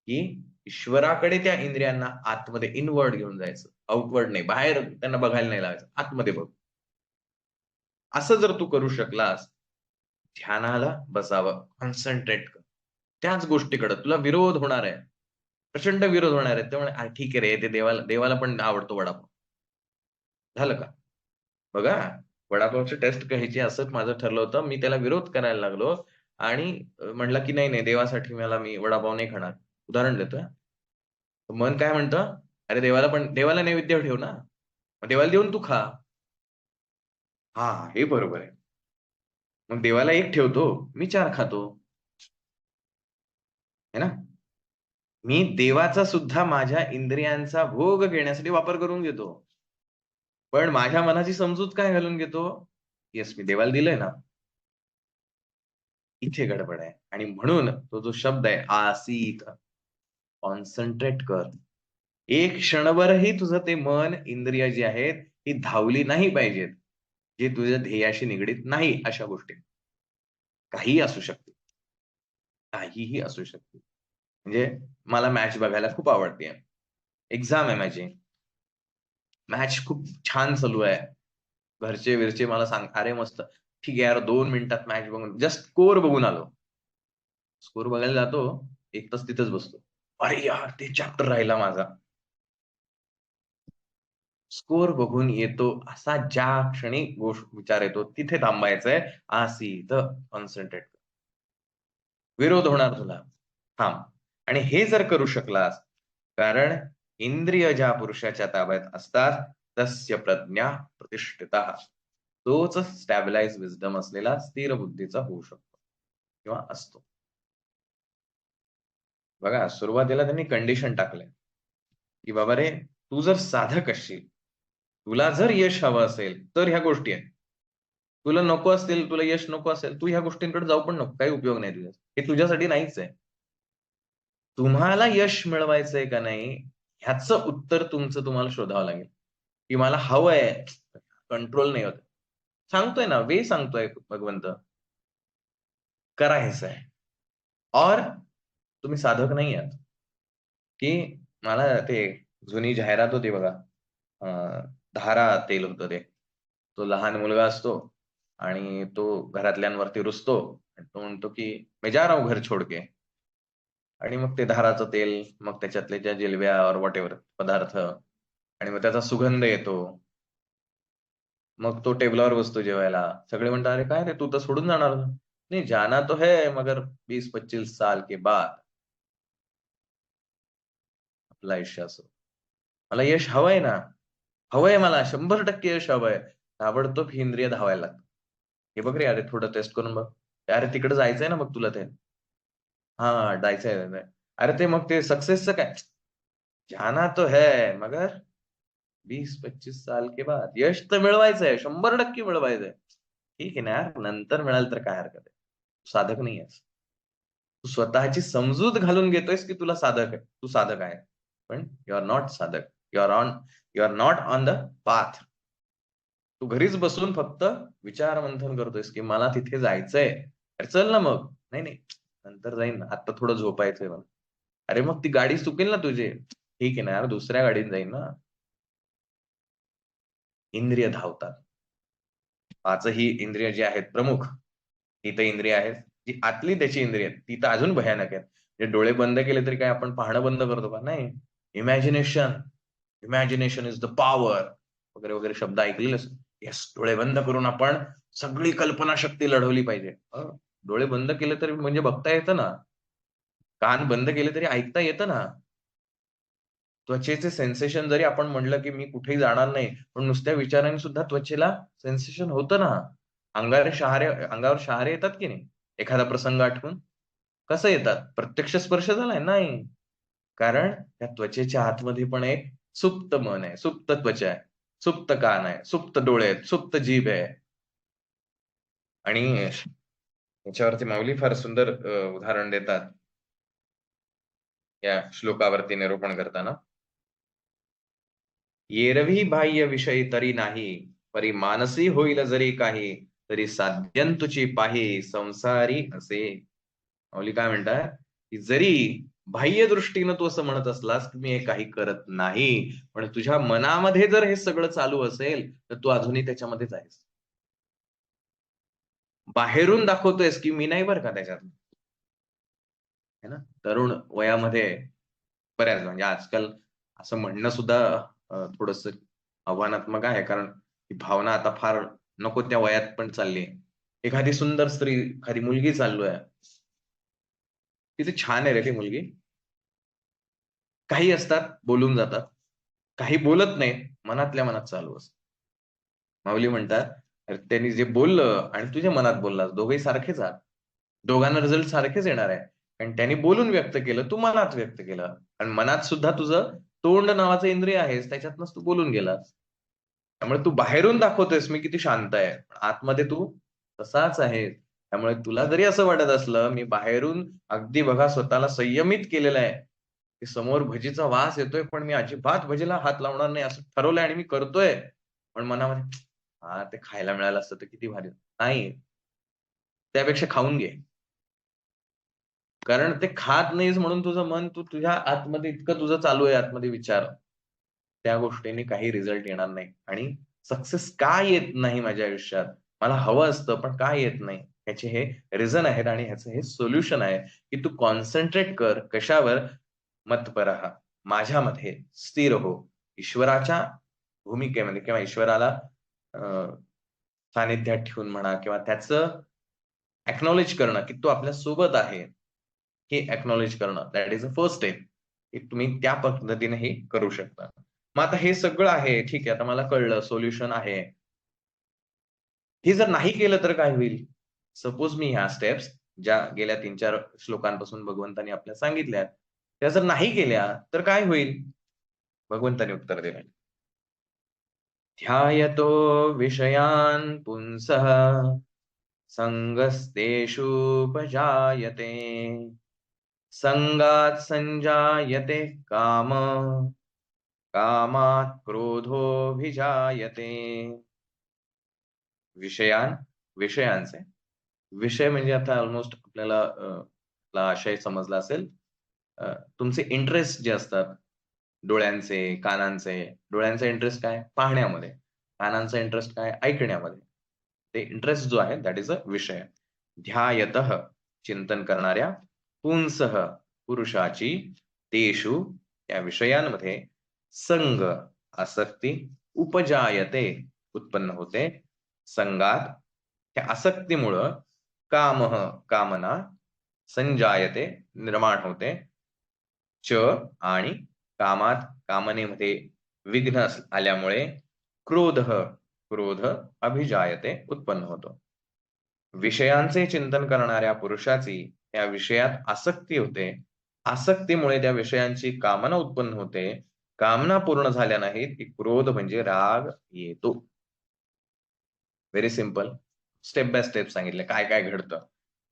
की ईश्वराकडे त्या इंद्रियांना आतमध्ये इनवर्ड घेऊन जायचं. आउटवर्ड नाही. बाहेर त्यांना बघायला नाही लावायचं. आतमध्ये बघ. असं जर तू करू शकलास, ध्यानाला बसावं, कॉन्सन्ट्रेट कर. त्याच गोष्टीकडे तुला विरोध होणार आहे. प्रचंड विरोध होणार आहे. ते म्हणे, ठीक आहे रे, ते देवाला देवाला पण आवडतो वडापाव." झालं का? बघा, वडापावची टेस्ट घ्यायची असं माझं ठरलं होतं. मी त्याला विरोध करायला लागलो आणि म्हटलं, की "नाही, नाही, देवासाठी मी वडापाव नाही खाणार." उदाहरण देतोय हां. मन काय म्हणतं, "अरे देवाला नैवेद्य ठेव ना. मग देवाला देऊन तू खा." हां, हे बरोबर आहे. मग देवाला 1 ठेवतो, मी 4 खातो. है ना? मी देवाचा सुद्धा माझ्या इंद्रियांचा भोग घेण्यासाठी वापर करून घेतो. पण माझ्या मनाची समजूत काय घालून घेतो? येस, मी देवाला दिलंय ना. इथे गडबड आहे आणि म्हणून तो जो शब्द आहे आसीत, कॉन्सन्ट्रेट कर. एक क्षणभरही तुझं ते मन, इंद्रिय जी आहेत, ही धावली नाही पाहिजेत. जे तुझ्या ध्येयाशी निगडीत नाही अशा गोष्टी. काहीही असू शकते. काहीही असू शकते. म्हणजे मला मॅच बघायला खूप आवडते. एक्झाम आहे माझी. मॅच खूप छान चालू आहे. घरचे-विरचे मला सांग "अरे मस्त, ठीक आहे यार 2 मिनिटात मॅच बघून जस्ट स्कोर बघून आलो." स्कोर बघायला जातो, 1 तास तिथेच बसतो. अरे यार, ते चॅप्टर राहिला माझा. स्कोर बघून येतो, असा ज्या क्षणी विचार येतो, तिथे थांबायचंय, इथं कॉन्सन्ट्रेट. विरोध होणार तुला. थांब. आणि हे जर करू शकलास, कारण इंद्रिय ज्या पुरुषाच्या ताब्यात असतात, तस्य प्रज्ञा प्रतिष्ठिता. तोच स्टॅबिलाइज विजडम असलेला स्थिर बुद्धीचा होऊ शकतो किंवा असतो. बघा, सुरुवातीला त्यांनी कंडिशन टाकलंय, की बाबा रे, तू जर साधक असशील, तुला जर यश हवं असेल, तर ह्या गोष्टी आहेत. तुला नको असतील, तुला यश नको असेल, तू ह्या गोष्टींकडे जाऊ पण नको. काही उपयोग नाही तुझा. हे तुझ्यासाठी नाहीच आहे. तुम्हाला यश मिळवायचंय का नाही, ह्याचं उत्तर तुमचं तुम्हाला शोधावं लागेल, की मला हवंय, कंट्रोल नाही होत. सांगतोय ना, वे सांगतोय भगवंत. करायचं आहे. और तुम्ही साधक नाही आहात. की मला ते जुनी जाहिरात होती बघा. धारा तेल होतं ते. तो लहान मुलगा असतो आणि तो घरातल्यांवरती रुसतो. तो म्हणतो की मैं जा रहा हूं घर छोड़ के. आणि मग ते धाराचं तेल, मग त्याच्यातले ज्या जिलब्या और व्हॉटएव्हर पदार्थ आणि मग त्याचा सुगंध येतो. मग तो टेबलावर बसतो जेवायला. सगळे म्हणतात, "अरे काय रे, तू तर सोडून जाणार होता." "नहीं, जाना तो है, मगर 20-25 साल के बाद." आपलं आयुष्य असो. मला यश हवंय ना. हवंय मला, 100% यश हवंय. ताबडतोब ही इंद्रिय धावायला लागतात. "हे बघ रे, अरे थोडं टेस्ट करून बघ. अरे तिकडे जायचंय ना मग तुला ते." "हां, जायचंय." "अरे ते मग ते सक्सेसचं काय?" "जाना तो है, मगर 20-25 साल के बाद." यश तर मिळवायचंय, 100% मिळवायचंय. ठीक आहे ना यार, नंतर मिळालं तर काय हरकत आहे. साधक नाही आहेस. तू स्वतःची समजूत घालून घेतोयस की तुला साधक आहे. तू साधक आहे. पण यू आर नॉट साधक. You are not on the path. तू घरीच बसून फक्त विचार मंथन करतोयस की मला तिथे जायचंय. अरे चल ना मग. नाही, नाही. नंतर जाईन ना. आता थोडं झोपायचंय मला. अरे मग ती गाडी चुकेल ना तुझी. ठीक आहे ना यार, दुसऱ्या गाडीने जाईन ना. इंद्रिय धावतात. पाचही इंद्रिय जी आहेत प्रमुख, ती तर इंद्रिय आहेत. जी आतली त्याची इंद्रिय आहेत, ती तर अजून भयानक आहेत. जे डोळे बंद केले तरी काय आपण पाहणं बंद करतो का? नाही. Imagination, imagination is the power वगैरे वगैरे शब्द ऐकलेलेच. येस, डोळे बंद करून आपण सगळी कल्पनाशक्ती लढवली पाहिजे. डोळे बंद केले तरी म्हणजे बघता येतं ना. कान बंद केले तरी ऐकता येतं ना. त्वचेचे सेन्सेशन जरी आपण म्हणलं, की मी कुठेही जाणार नाही, पण नुसत्या विचाराने सुद्धा त्वचेला सेन्सेशन होतं ना. अंगावर शहारे येतात की नाही? एखादा प्रसंग आठवून? कसं येतात? प्रत्यक्ष स्पर्श झालाय? नाही. कारण त्या त्वचेच्या आतमध्ये पण एक सुप्त मन आहे, सुप्त त्वचा आहे, सुप्त कान आहे, सुप्त डोळे आहेत, सुप्त जीभ आहे. आणि याच्यावरती माऊली फार सुंदर उदाहरण देतात. या श्लोकावरती निरूपण करताना. "येरवी बाह्य विषयी तरी नाही, परी मानसी होईल जरी काही, तरी साध्यंतुची पाही संसारी असे." माऊली काय म्हणतात, की जरी बाह्य दृष्टीनं तू असं म्हणत असलास, की मी हे काही करत नाही, पण तुझ्या मनामध्ये जर हे सगळं चालू असेल, तर तू अजूनही त्याच्यामध्येच आहेस. बाहेरून दाखवतोयस, की मी नाही बरं का त्याच्यात. है ना? तरुण वयामध्ये बऱ्याच म्हणजे आजकाल असं म्हणणं सुद्धा थोडंसं आव्हानात्मक आहे. कारण ही भावना आता फार नको त्या वयात पण चालली आहे. एखादी सुंदर स्त्री, एखादी मुलगी चालू आहे. किती छान आहे रे ती मुलगी. काही असतात, बोलून जातात. काही बोलत नाहीत, मनातल्या मनात चालू असतं. माऊली म्हणतात, "अरे त्यांनी जे बोललं आणि तुझ्या मनात बोललास, दोघंही सारखेच आहात. दोघांना रिझल्ट सारखेच येणार आहे. कारण त्यांनी बोलून व्यक्त केलं, तू मनात व्यक्त केलं. आणि मनात सुद्धा तुझं तोंड नावाचं इंद्रिय आहेस, त्याच्यातनंच तू बोलून गेलास. त्यामुळे तू बाहेरून दाखवतोयस मी किती शांत आहे. पण आतमध्ये तू तसाच आहे. त्यामुळे तुला जरी असं वाटत असलं, मी बाहेरून अगदी बघा स्वतःला संयमित केलेलं आहे, की समोर भजीचा वास येतोय, पण मी अजिबात भजीला हात लावणार नाही असं ठरवलंय आणि मी करतोय. पण मनामध्ये ते खायला मिळालं असतं तर किती भारी. नाही, त्यापेक्षा खाऊन घे. कारण ते खात नाहीस म्हणून तुझं मन तुझ्या आतमध्ये इतकं तुझं चालू आहे आतमध्ये विचार. त्या गोष्टींनी काही रिझल्ट येणार नाही आणि सक्सेस का येत नाही माझ्या आयुष्यात? मला हवं असतं पण का येत नाही? ह्याचे हे रिझन आहेत आणि ह्याचं हे सोल्युशन आहे की तू कॉन्सन्ट्रेट कर कशावर, मत्परः, माझ्यामध्ये स्थिर हो, ईश्वराच्या भूमिकेमध्ये किंवा ईश्वराला सानिध्यात ठेवून म्हणा किंवा त्याचं एक्नॉलेज करणं की तो आपल्या सोबत आहे, हे एक्नॉलेज करणं, that is a first step की तुम्ही त्या पद्धतीने हे करू शकता. मग आता हे सगळं आहे, ठीक आहे, आता मला कळलं सोल्युशन आहे. हे जर नाही केलं तर काय होईल? सपोज मी ह्या स्टेप्स ज्या गेल्या 3-4 श्लोकांपासून भगवंतांनी आपल्याला सांगितल्यात, त्या जर नाही केल्या तर काय होईल? भगवंतांनी उत्तर दिलंय. ध्यायतो विषयान् पुंसः संगस्तेषूपजायते संगात संजायते काम कामात क्रोधोभिजायते. विषयांचे विषय म्हणजे आता ऑलमोस्ट आपल्याला आशय समजला असेल. तुमचे इंटरेस्ट जे असतात डोळ्यांचे, कानांचे. डोळ्यांचा इंटरेस्ट काय? पाहण्यामध्ये. कानांचा इंटरेस्ट काय? ऐकण्यामध्ये. ते इंटरेस्ट जो आहे दॅट इज अ विषय. ध्यायतः चिंतन करणाऱ्या, पुंसः पुरुषाची, तेषु या विषयांमध्ये, संग आसक्ती, उपजायते उत्पन्न होते, संगात त्या आसक्तीमुळं, कामः कामना, संजायते निर्माण होते, च आणि कामात कामनेमध्ये विघ्न आल्यामुळे, क्रोधः क्रोध अभिजायते उत्पन्न होतो. विषयांचे चिंतन करणाऱ्या पुरुषाची त्या विषयात आसक्ती होते. आसक्तीमुळे त्या विषयांची कामना उत्पन्न होते. कामना पूर्ण झाल्या नाहीत की क्रोध म्हणजे राग येतो. Very simple. Step by step सांगितले काय काय घडतं.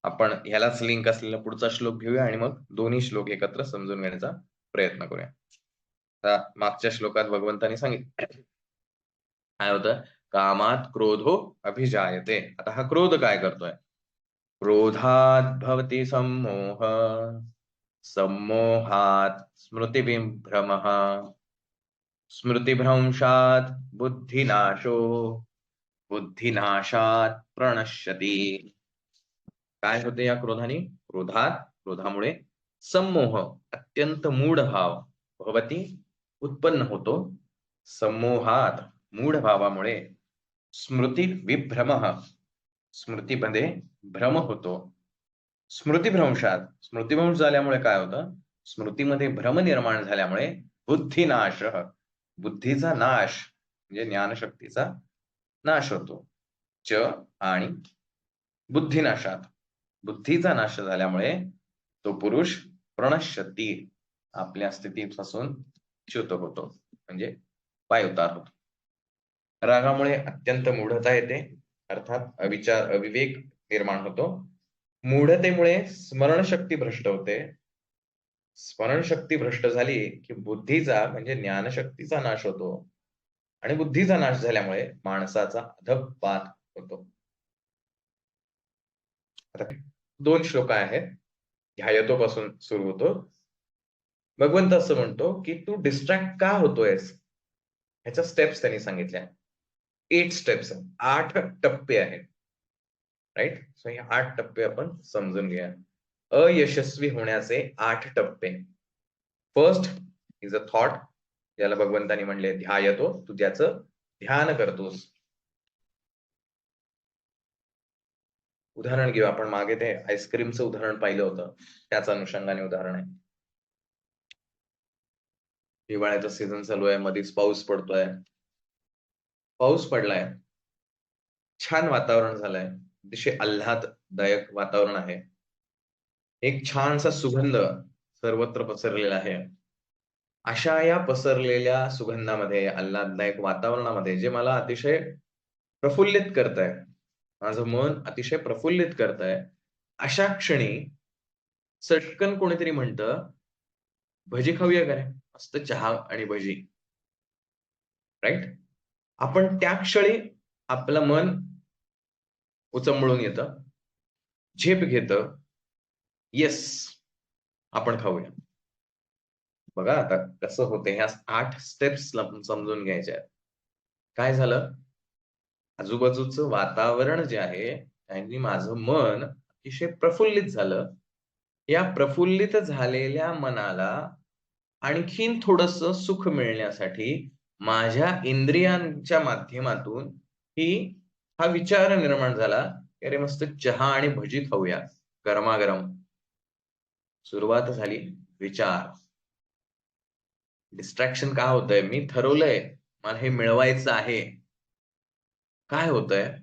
आपण ह्यालाच लिंक असलेला पुढचा श्लोक घेऊया आणि मग दोन्ही श्लोक एकत्र समजून घेण्याचा प्रयत्न करूया. आता मागच्या श्लोकात भगवंतांनी सांगितलं काय होतं, कामात क्रोधो अभिजायते. आता हा क्रोध काय करतोय? क्रोधात भवति सम्मोह, सम्मोहात स्मृतिविभ्रमः, स्मृतिभ्रंशात बुद्धिनाशो, बुद्धिनाशात प्रणश्यति. काय होते या क्रोधाने? क्रोधामुळे सम्मोह अत्यंत मूढ भाव भवती उत्पन्न होतो. सम्मोहात मूढ भावामुळे स्मृती विभ्रम स्मृतीमध्ये भ्रम होतो. स्मृतिभ्रंशात स्मृतिभ्रंश झाल्यामुळे काय होतं? स्मृतीमध्ये भ्रम निर्माण झाल्यामुळे बुद्धिनाश बुद्धीचा नाश म्हणजे ज्ञानशक्तीचा नाश होतो. च आणि बुद्धिनाशात बुद्धीचा नाश झाल्यामुळे तो पुरुष प्रणश्यती आपल्या स्थितीपासून च्युत होतो म्हणजे पायउतार होतो. रागामुळे अत्यंत मूढता येते अर्थात अविचार अविवेक निर्माण होतो. मूढतेमुळे स्मरणशक्ती भ्रष्ट होते. स्मरणशक्ती भ्रष्ट झाली की बुद्धीचा म्हणजे ज्ञानशक्तीचा नाश होतो आणि बुद्धीचा नाश झाल्यामुळे माणसाचा अधःपात होतो. आता 2 श्लोक आहेत. ध्यायतो पासून सुरू होतो. भगवंत असं म्हणतो की तू डिस्ट्रॅक्ट का होतोयस? ह्याच्या स्टेप्स त्यांनी सांगितल्या. 8 स्टेप्स, 8 टप्पे आहेत. राईट? सो हे 8 टप्पे आपण समजून घेऊया. अयशस्वी होण्याचे 8 टप्पे. फर्स्ट इज अ थॉट, ज्याला भगवंतांनी म्हणले ध्यायतो, तू ज्याचं ध्यान करतोस. उदाहरण घेऊ आपण. मागे ते आईस्क्रीमचं उदाहरण पाहिलं होतं, त्याच अनुषंगाने उदाहरण आहे. हिवाळ्याचा सीझन चालू आहे, मध्येच पाऊस पडतोय. पाऊस पडलाय, छान वातावरण झालंय, अतिशय आल्हाददायक वातावरण आहे. एक छानसा सुगंध सर्वत्र पसरलेला आहे. अशा या पसरलेल्या सुगंधामध्ये, आल्हाददायक वातावरणामध्ये जे मला अतिशय प्रफुल्लित करतंय, माझं मन अतिशय प्रफुल्लित करतंय, अशा क्षणी चटकन कोणीतरी म्हणतं, भजी खाऊया काय? मस्त चहा आणि भजी. राईट? आपण त्या क्षणी आपलं मन उचंबळून येतं, झेप घेतं, येस आपण खाऊया. बघा आता कसं होतं, ह्या 8 स्टेप्स समजून घ्यायच्या आहेत. काय झालं? आजूबाजूचं वातावरण जे आहे आणि माझं मन अतिशय प्रफुल्लित झालं. या प्रफुल्लित झालेल्या मनाला आणखीन थोडस सुख मिळण्यासाठी माझ्या इंद्रियांच्या माध्यमातून हा विचार निर्माण झाला की अरे मस्त चहा आणि भजी खाऊया गरमागरम. सुरुवात झाली विचार. डिस्ट्रॅक्शन का होतंय? मी ठरवलंय मला हे मिळवायचं आहे. काय होतंय?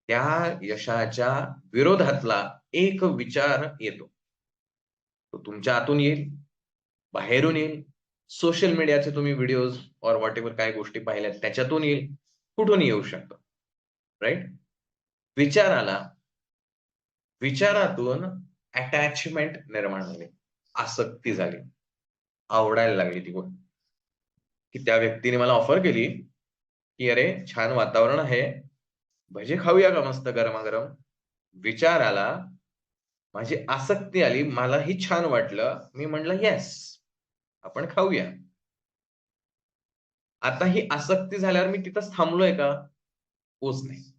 त्या यशाच्या विरोधातला एक विचार येतो. तो तुमच्या आतून येईल, बाहेरून येईल, सोशल मीडियाचे तुम्ही व्हिडिओज और व्हॉट एव्हर काय गोष्टी पाहिल्यात त्याच्यातून येईल, कुठूनही येऊ शकतो. राईट? विचार आला, विचारातून अटॅचमेंट निर्माण झाली, आसक्ती झाली, आवडायला लागली ती गोष्ट. की त्या व्यक्तीने मला ऑफर केली की अरे छान वातावरण आहे, भजी खाऊया का मस्त गरमागरम. विचार आला, माझी आसक्ती आली, मलाही छान वाटलं, मी म्हणलं येस आपण खाऊया. आता ही आसक्ती झाल्यावर मी तिथंच थांबलोय का? होच नाही.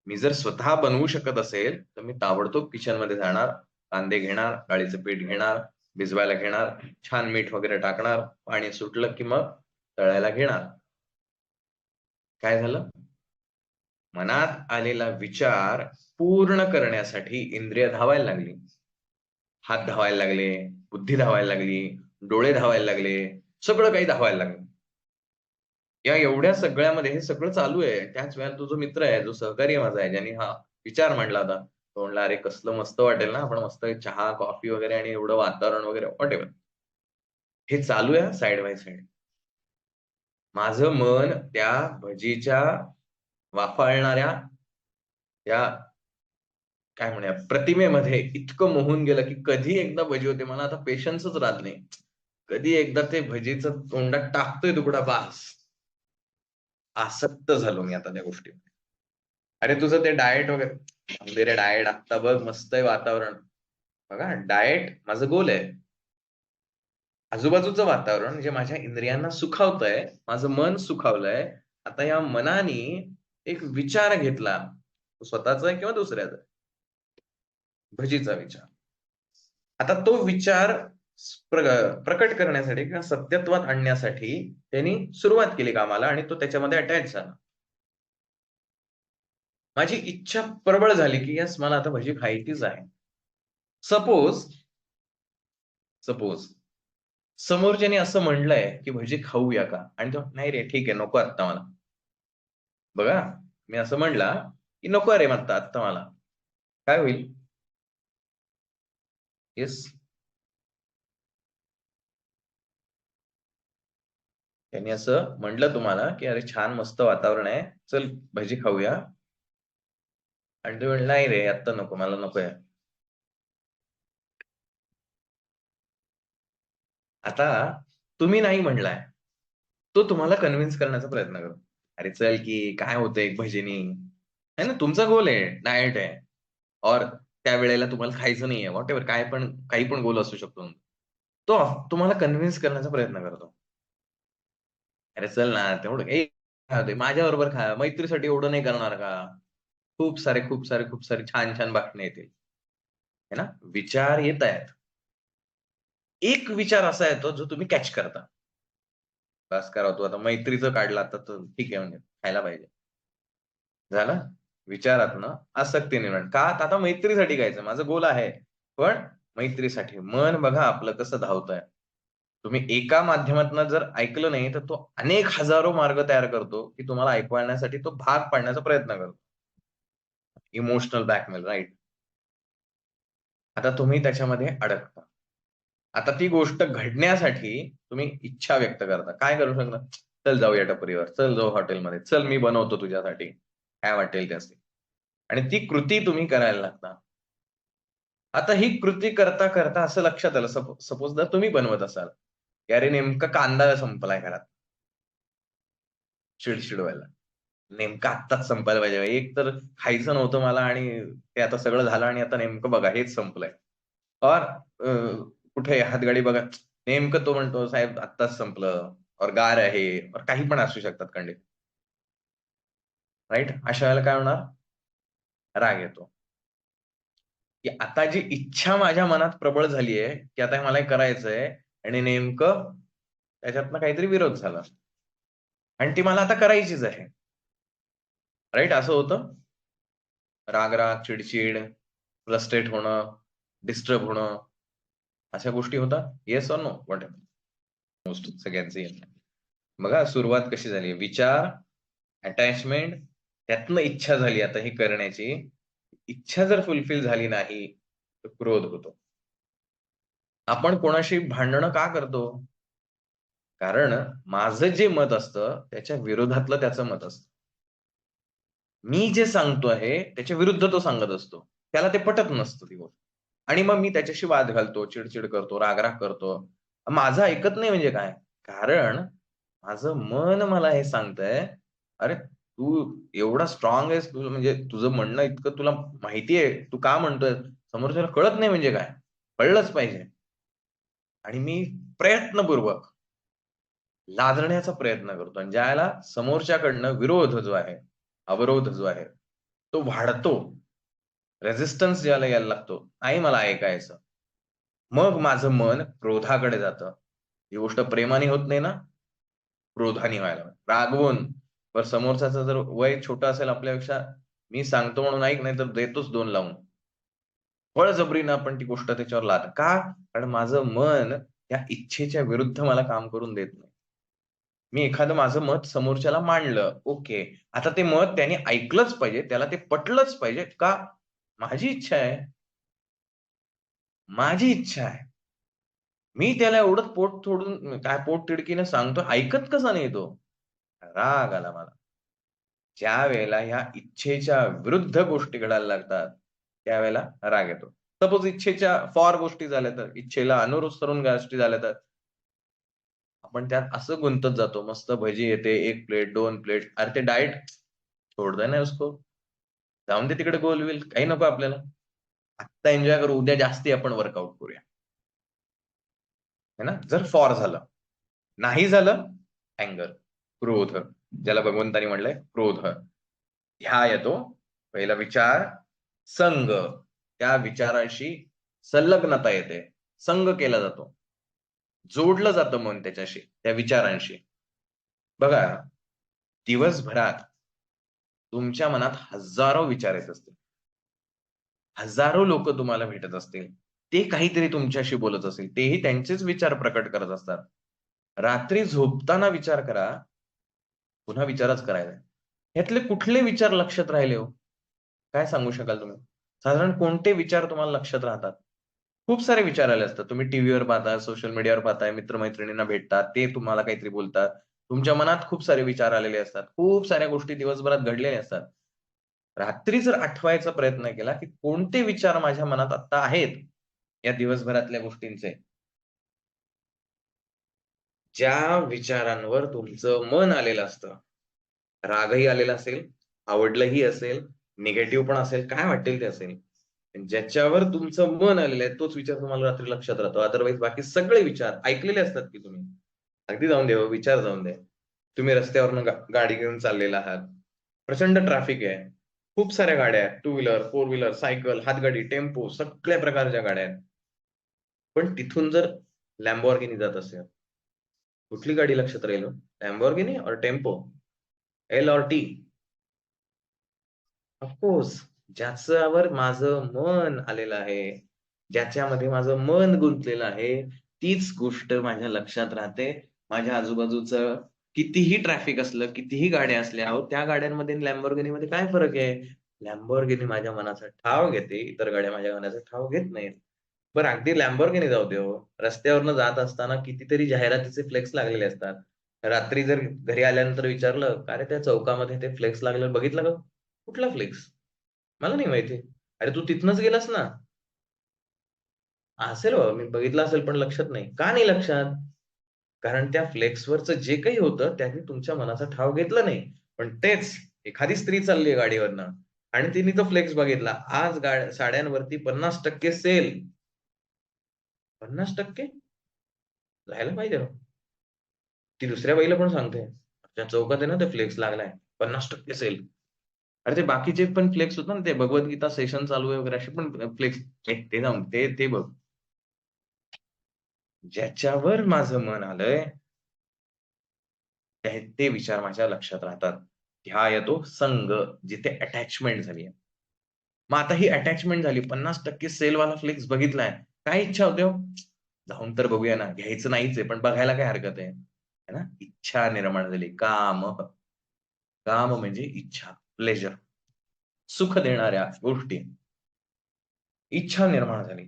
मी जर स्वतः बनवू शकत असेल तर मी ताबडतोब किचन मध्ये जाणार, कांदे घेणार, डाळीचं पीठ घेणार, भिजवायला घेणार, छान मीठ वगैरे टाकणार, पाणी सुटलं की मग तळायला घेणार. काय झालं? मनात आलेला विचार पूर्ण करण्यासाठी इंद्रिय धावायला लागली. हात धावायला लागले, बुद्धी धावायला लागली, डोळे धावायला लागले, सगळं काही धावायला लागलं. या एवढ्या सगळ्यामध्ये हे सगळं चालू आहे. त्याच वेळेला तो जो मित्र आहे, जो सहकारी माझा आहे, ज्याने हा विचार मांडला होता, तो म्हणला, "अरे कसलं मस्त वाटेल ना, आपण मस्त चहा, कॉफी वगैरे आणि एवढं वातावरण वगैरे व्हॉटएव्हर." हे चालू आहे साइड बाय साइड. माझं मन त्या भजीच्या वाफाळणाऱ्या त्या काय म्हणूया प्रतिमेमध्ये इतकं मोहून गेलं, की कधी एकदा भजी होते. मला आता पेशन्सच राहत नाही. कधी एकदा ते भजीचं तोंडात टाकतोय तुकडा बास. आसक्त झालो मी आता त्या गोष्टीत. अरे तुझं ते डाएट वगैरे, जाऊ रे डाएट, आता बघ मस्त आहे वातावरण. बघा डाएट माझं गोल आहे. आजूबाजूचं वातावरण जे माझ्या इंद्रियांना सुखावतंय, माझं मन सुखावलंय. आता या मनाने एक विचार घेतला, तो स्वतःचा आहे किंवा दुसऱ्याचा, भजीचा विचार. आता तो विचार प्रकट करण्यासाठी किंवा सत्यत्वात आणण्यासाठी त्यांनी सुरुवात केली कामाला आणि तो त्याच्यामध्ये अटॅच झाला. माझी इच्छा प्रबळ झाली की यस मला आता भजी खायचीच आहे. सपोज सपोज समोरच्याने असं म्हणलंय की भजी खाऊया का, आणि तो नाही रे ठीक आहे नको आत्ता मला. बघा मी असं म्हणला की नको रे म्हणता आत्ता मला, काय होईल? येस, त्यांनी असं म्हटलं तुम्हाला की अरे छान मस्त वातावरण आहे, चल भजी खाऊया, आणि तुम्ही म्हणलं नाही रे आत्ता नको, मला नकोय. आता तुम्ही नाही म्हणलाय, तो तुम्हाला कन्व्हिन्स करण्याचा प्रयत्न करतो. अरे चल की काय होतं एक भजीनी, है ना, तुमचा गोल आहे, डाएट आहे, और त्या वेळेला तुम्हाला खायचं नाहीये, व्हॉटएव्हर काय पण काही पण गोल असू शकतो. तो तुम्हाला कन्व्हिन्स करण्याचा प्रयत्न करतो. अरे चल ना तेवढं माझ्या बरोबर खा, मैत्रीसाठी एवढं नाही करणार का? खूप सारे, खूप सारे, खूप सारे छान-छान बातम्या येतील. है ना? विचार येतायत. एक विचार असा येतो जो तुम्ही कॅच करता. बस करा तू आता मैत्रीचं काढलं आता तर ठीक आहे म्हणजे खायला पाहिजे. झालं? विचारातनं आसक्ती निर्माण. का? तर आता मैत्रीसाठी खायचं. माझा गोल आहे. पण मैत्रीसाठी. मन बघा आपलं कसं धावतंय. तुम्ही एका माध्यमातनं जर ऐकलं नाही, तर तो अनेक हजारो मार्ग तयार करतो, की तुम्हाला ऐकवण्यासाठी तो भाग पाडण्याचा प्रयत्न करतो. Emotional blackmail right. आता तुम्ही त्याच्यामध्ये अडकता. आता ती गोष्ट घडण्यासाठी तुम्ही इच्छा व्यक्त करता. काय करू शकता? चल जाऊया टपरीवर, चल जाऊ हॉटेलमध्ये, चल मी बनवतो तुझ्यासाठी. काय वाटेल ते असेल. आणि ती कृती तुम्ही करायला लागता. आता ही कृती करता-करता असं लक्षात आलं, सपोज जर तुम्ही बनवत असाल, की अरे नेमका कांदा संपलाय घरात. चिड व्हायला. नेमकं आत्ताच संपायला पाहिजे. एक तर खायचं नव्हतं मला आणि ते आता सगळं झालं आणि आता नेमकं बघा हेच संपलंय. और कुठे हातगाडी बघा, नेमकं तो म्हणतो, "साहेब आत्ताच संपलं." और गार आहे और काही पण असू शकतात कंडिशन. राइट? अशा वेळेला काय होणार? राग येतो. की आता जी इच्छा माझ्या मनात प्रबळ झालीये, की आता मला हे करायचंय आणि नेमकं त्याच्यातनं काहीतरी विरोध झाला आणि ती मला आता करायचीच आहे. राइट? असं होतं? राग-राग, चिड-चिड, फ्रस्ट्रेट होणं, डिस्टर्ब होणं, अशा गोष्टी होतात? Yes or no? Whatever. Most सगळ्यांचे येतात. बघा सुरुवात कशी झाली. विचार, अटॅचमेंट, त्यातनं इच्छा झाली आता ही करण्याची. इच्छा जर फुलफिल झाली नाही, तर क्रोध होतो. आपण कोणाशी भांडणं का करतो? कारण माझं जे मत असतं, त्याच्या विरोधातलं त्याचं मत असतं. मी जे सांगतो आहे, त्याच्या विरुद्ध तो सांगत असतो. त्याला ते पटत नसतं ती गोष्ट. आणि मग मी त्याच्याशी वाद घालतो, चिड करतो, राग करतो. माझं ऐकत नाही म्हणजे काय? कारण माझं मन मला हे सांगतंय, "अरे, तू एवढा स्ट्राँग आहेस, तू म्हणजे तुझं म्हणणं इतकं तुला माहिती आहे, तू का म्हणतोय? समोरच्याला कळत नाही म्हणजे काय? कळलंच पाहिजे." आणि मी प्रयत्नपूर्वक लादण्याचा प्रयत्न करतो आणि ज्यावेळेला समोरच्याकडनं विरोध जो आहे, अवरोध जो आहे, तो वाढतो. रेझिस्टन्स ज्याला यायला लागतो, नाही मला ऐकायचं. मग माझं मन क्रोधाकडे जातं. ही गोष्ट प्रेमाने होत नाही ना, क्रोधाने व्हायला रागवून. पण समोरच्याचं जर वय छोटं असेल आपल्यापेक्षा, मी सांगतो म्हणून ऐक, नाही तर देतोच 2 लावून. बळजबरीनं आपण ती गोष्ट त्याच्यावर लाद का? कारण माझं मन त्या इच्छेच्या विरुद्ध मला काम करून देत नाही. मी एखादं माझं मत समोरच्याला मांडलं, ओके. आता ते मत त्याने ऐकलंच पाहिजे, त्याला ते पटलंच पाहिजे. का? माझी इच्छा आहे. माझी इच्छा आहे. मी त्याला एवढं पोट तोडून काय पोट तिडकीनं सांगतो, ऐकत कसा नाही तो? राग आला मला. ज्यावेळेला ह्या इच्छेच्या विरुद्ध गोष्टी घडायला लागतात, त्यावेळेला राग येतो. सपोज इच्छेच्या फॉर गोष्टी झाल्या तर, इच्छेला अनुसरून गोष्टी झाल्या तर, आपण त्यात असं गुंतत जातो. मस्त भजी येते, 1 प्लेट, 2 प्लेट. अरे ते डाएट छोड़ देना उसको. जाऊन दे तिकडे गोल-बिल. काही नको आपल्याला. आत्ता एन्जॉय करू, उद्या जास्ती आपण वर्कआउट करूया. है ना? जर फॉर झालं. नाही झालं, अँगर, क्रोध. ज्याला भगवंतानी म्हटलंय क्रोध. ह्या येतो. पहिला विचार, संग. त्या विचाराशी संलग्नता येते. संग केला जातो. जोडलं जातं मन त्याच्याशी, त्या विचारांशी. बघा, दिवसभरात तुमच्या मनात हजारो विचार येत असतील. हजारो लोकं तुम्हाला भेटत असतील. ते काहीतरी तुमच्याशी बोलत असतील. तेही त्यांचेच विचार प्रकट करत असतात. रात्री झोपताना विचार करा, पुन्हा विचारच करायचा. ह्यातले कुठले विचार लक्षात राहिले हो? काय सांगू शकाल तुम्ही? साधारण कोणते विचार तुम्हाला लक्षात राहतात? खूप सारे विचार आले असतात. तुम्ही टीव्हीवर पाहता, सोशल मीडियावर पाहताय, मित्र-मैत्रिणींना भेटतात, ते तुम्हाला काहीतरी बोलतात. तुमच्या मनात खूप सारे विचार आलेले असतात. खूप साऱ्या गोष्टी दिवसभरात घडलेल्या असतात. रात्री जर आठवायचा प्रयत्न केला, की कोणते विचार माझ्या मनात आत्ता आहेत, या दिवसभरातल्या गोष्टींचे, ज्या विचारांवर तुमचं मन आलेलं असतं. रागही आलेला असेल, आवडलंही असेल, निगेटिव्ह पण असेल, काय वाटेल ते असेल. ज्याच्यावर तुमचं मन आलेलं आहे, तोच विचार तुम्हाला रात्री लक्षात राहतो. अदरवाईज बाकी सगळे विचार ऐकलेले असतात की तुम्ही. अगदी जाऊन द्या हो, विचार जाऊन द्या. तुम्ही रस्त्यावरनं गाडी घेऊन चाललेला आहात. प्रचंड ट्रॅफिक आहे. खूप साऱ्या गाड्या आहेत. Two wheeler, four wheeler, cycle, हातगाडी, टेम्पो सगळ्या प्रकारच्या गाड्या आहेत. पण तिथून जर Lamborghini जात असेल, कुठली गाडी लक्षात राहील हो? Lamborghini और टेम्पो? एल और टी? ऑफकोर्स ज्याच्यावर माझं मन आलेलं आहे, ज्याच्यामध्ये माझं मन गुंतलेलं आहे, तीच गोष्ट माझ्या लक्षात राहते. माझ्या आजूबाजूचं कितीही ट्रॅफिक असलं, कितीही गाड्या असल्या, अहो त्या गाड्यांमध्ये आणि Lamborghiniमध्ये काय फरक आहे? Lamborghini माझ्या मनाचा ठाव घेते, इतर गाड्या माझ्या मनाचा ठाव घेत नाहीत. बरं अगदी Lamborghini जाऊ दे हो. रस्त्यावरनं जात असताना कितीतरी जाहिरातीचे फ्लेक्स लागलेले असतात. रात्री जर घरी आल्यानंतर विचारलं, "का रे त्या चौकामध्ये ते फ्लेक्स लागलेलं बघितलं का?" "कुठला फ्लेक्स?" "मला नाही माहिती." "अरे तू तिथनंच गेलास ना?" "असेल बाबा मी बघितलं असेल पण लक्षात नाही." "का नाही लक्षात?" कारण त्या फ्लेक्सवरचं जे काही होतं त्यांनी तुमच्या मनाचा ठाव घेतला नाही. पण तेच एखादी स्त्री चालली आहे गाडीवरनं आणि तिने तो फ्लेक्स बघितला. आज साड्यांवरती 50% सेल. 50% जायला पाहिजे राव. ती दुसऱ्या बाईला पण सांगते, "त्या चौकात आहे ना ते फ्लेक्स लागलाय. 50% सेल." अरे ते बाकीचे पण फ्लेक्स होतात ना, ते भगवद्गीता सेशन चालू आहे वगैरे असे पण फ्लेक्स. ते जाऊन ते बघ. ज्याच्यावर माझं मन आलंय ते विचार माझ्या लक्षात राहतात. ह्या येतो संघ, जिथे अटॅचमेंट झाली आहे. मग आता ही अटॅचमेंट झाली, 50% सेलवाला फ्लेक्स बघितलाय. काय इच्छा होते हो? जाऊन तर बघूया ना. घ्यायचं नाहीच आहे, पण बघायला काय हरकत आहे? है ना? इच्छा निर्माण झाली. काम. काम म्हणजे इच्छा, प्लेजर. सुख देणाऱ्या गोष्टी. इच्छा निर्माण झाली.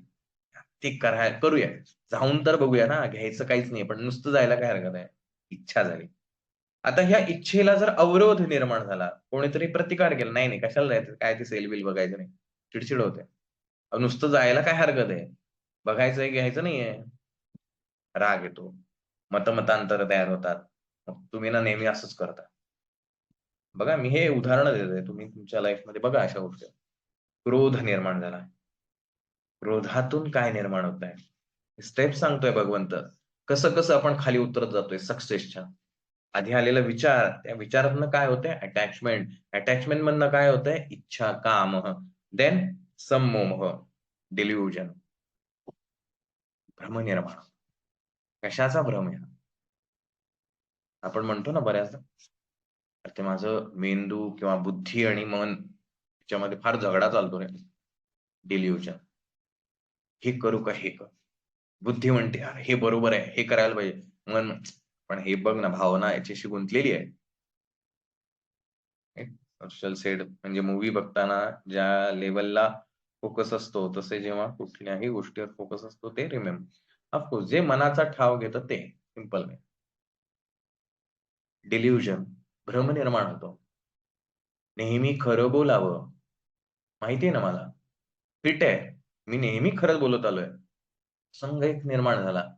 ते करूया. जाऊन तर बघूया ना. घ्यायचं काहीच नाही, पण नुसतं जायला काय हरकत आहे? इच्छा झाली. आता ह्या इच्छेला जर अवरोध निर्माण झाला, कोणीतरी प्रतिकार केला, "नाही, नाही, कशाला जायचं? काय ते सेल-बिल बघायचं नाही." चिडचिड होते. नुसतं जायला काय हरकत आहे? बघायचंय, घ्यायचं नाहीये. राग येतो. मतमतांतर तयार होतात. मग तुम्ही ना नेहमी असंच करता. बघा मी हे उदाहरणं देतोय. तुम्ही तुमच्या लाईफमध्ये बघा अशा गोष्टी. क्रोध निर्माण झाला. क्रोधातून काय निर्माण होतंय? स्टेप सांगतोय भगवंत. कसं-कसं आपण खाली उतरत जातोय सक्सेसच्या. आधी आलेला विचार, त्या विचारातनं काय होतंय? अटॅचमेंट. अटॅचमेंटमधनं काय होतंय? इच्छा, काम. देन संमोह, डिल्युजन, भ्रमनिर्माण. कशाचा भ्रम आहे हा? आपण म्हणतो ना बऱ्याचदा, "अरे ते माझं मेंदू किंवा बुद्धी आणि मन याच्यामध्ये फार झगडा चालतो रे." डिल्युजन. हे करू का हे करू? बुद्धी म्हणते, "अरे हे बरोबर आहे, हे करायला पाहिजे." मन, "पण हे बघ ना, भावना याच्याशी गुंतलेली आहे." हर्षल सेड म्हणजे मूव्ही बघताना ज्या लेव्हलला फोकस असतो, तसे जेव्हा कुठल्याही गोष्टीवर फोकस असतो ते ऑफकोर्स जे मनाचा ठाव घेतं ते. Simple way. डिल्युजन, भ्रम निर्माण होतो. नेहमी खरं बोलावं. माहिती आहे ना मला. फिट आहे. मी नेहमी खरंच बोलत आलोय. संघ एक निर्माण झाला.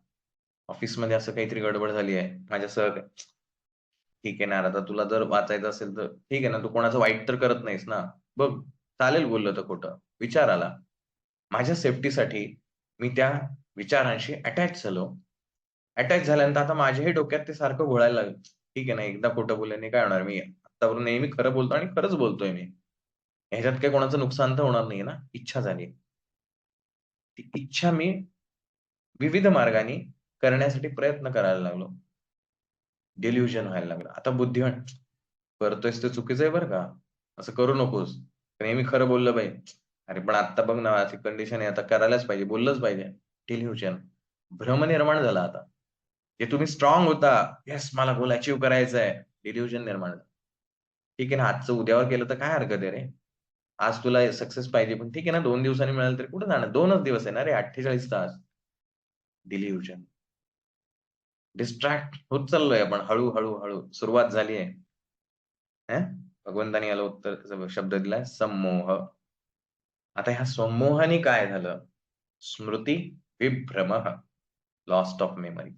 ऑफिसमध्ये असं काहीतरी गडबड झाली आहे. माझ्या ठीक आहे ना, आता तुला जर वाचायचं असेल तर ठीक आहे ना, तू कोणाचं वाईट तर करत नाहीस ना. बघ, चालेल बोललं तर खोटं. विचार आला. माझ्या सेफ्टीसाठी मी त्या विचारांशी अटॅच झालो. अटॅच झाल्यानंतर आता माझ्याही डोक्यात ते सारखं घोळायला लागलं. ठीक आहे ना, एकदा खोटं बोलल्याने काय होणार? मी आत्तावरून नेहमी खरं बोलतो आणि खरंच बोलतोय मी. ह्याच्यात काही कोणाचं नुकसान तर होणार नाहीये ना? इच्छा झाली. ती इच्छा मी विविध मार्गाने करण्यासाठी प्रयत्न करायला लागलो. डिल्युजन व्हायला लागलं. आता बुद्धी करतोयस ते चुकीचं आहे बरं का. असं करू नकोस. नेहमी खरं बोललं पाहिजे. अरे पण आत्ता बघ ना, अशी कंडिशन आहे आता करायलाच पाहिजे, बोललंच पाहिजे. डिल्युजन. भ्रम निर्माण झाला आता. जे तुम्ही स्ट्रॉंग होता, "येस मला गोल अचीव्ह करायचा डिल्युजन निर्माण झालं. ठीक आहे ना, आजचं उद्यावर केलं तर काय हरकत आहे रे? आज तुला सक्सेस पाहिजे, पण ठीक आहे ना 2 दिवसांनी मिळालं तरी कुठे जाणार? 2च दिवस आहे ना रे, 48 तास. डिल्युजन. डिस्ट्रॅक्ट होत चाललोय आपण हळू. सुरुवात झाली आहे. भगवंताने याला उत्तर शब्द दिलाय संमोह. आता ह्या संमोहाने काय झालं? स्मृती विभ्रमः. Lost of memory.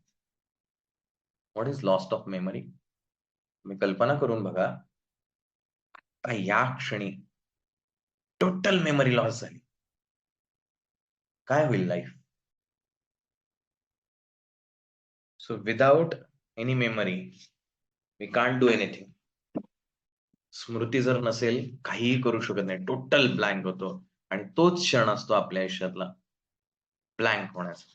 What is lost of memory? तुम्ही कल्पना करून बघा. आता या क्षणी टोटल मेमरी लॉस झाली. काय होईल life? So without any memory we can't do anything. स्मृती जर नसेल, काहीही करू शकत नाही. टोटल ब्लँक होतो आणि तोच क्षण असतो आपल्या आयुष्यातला ब्लँक होण्याचा.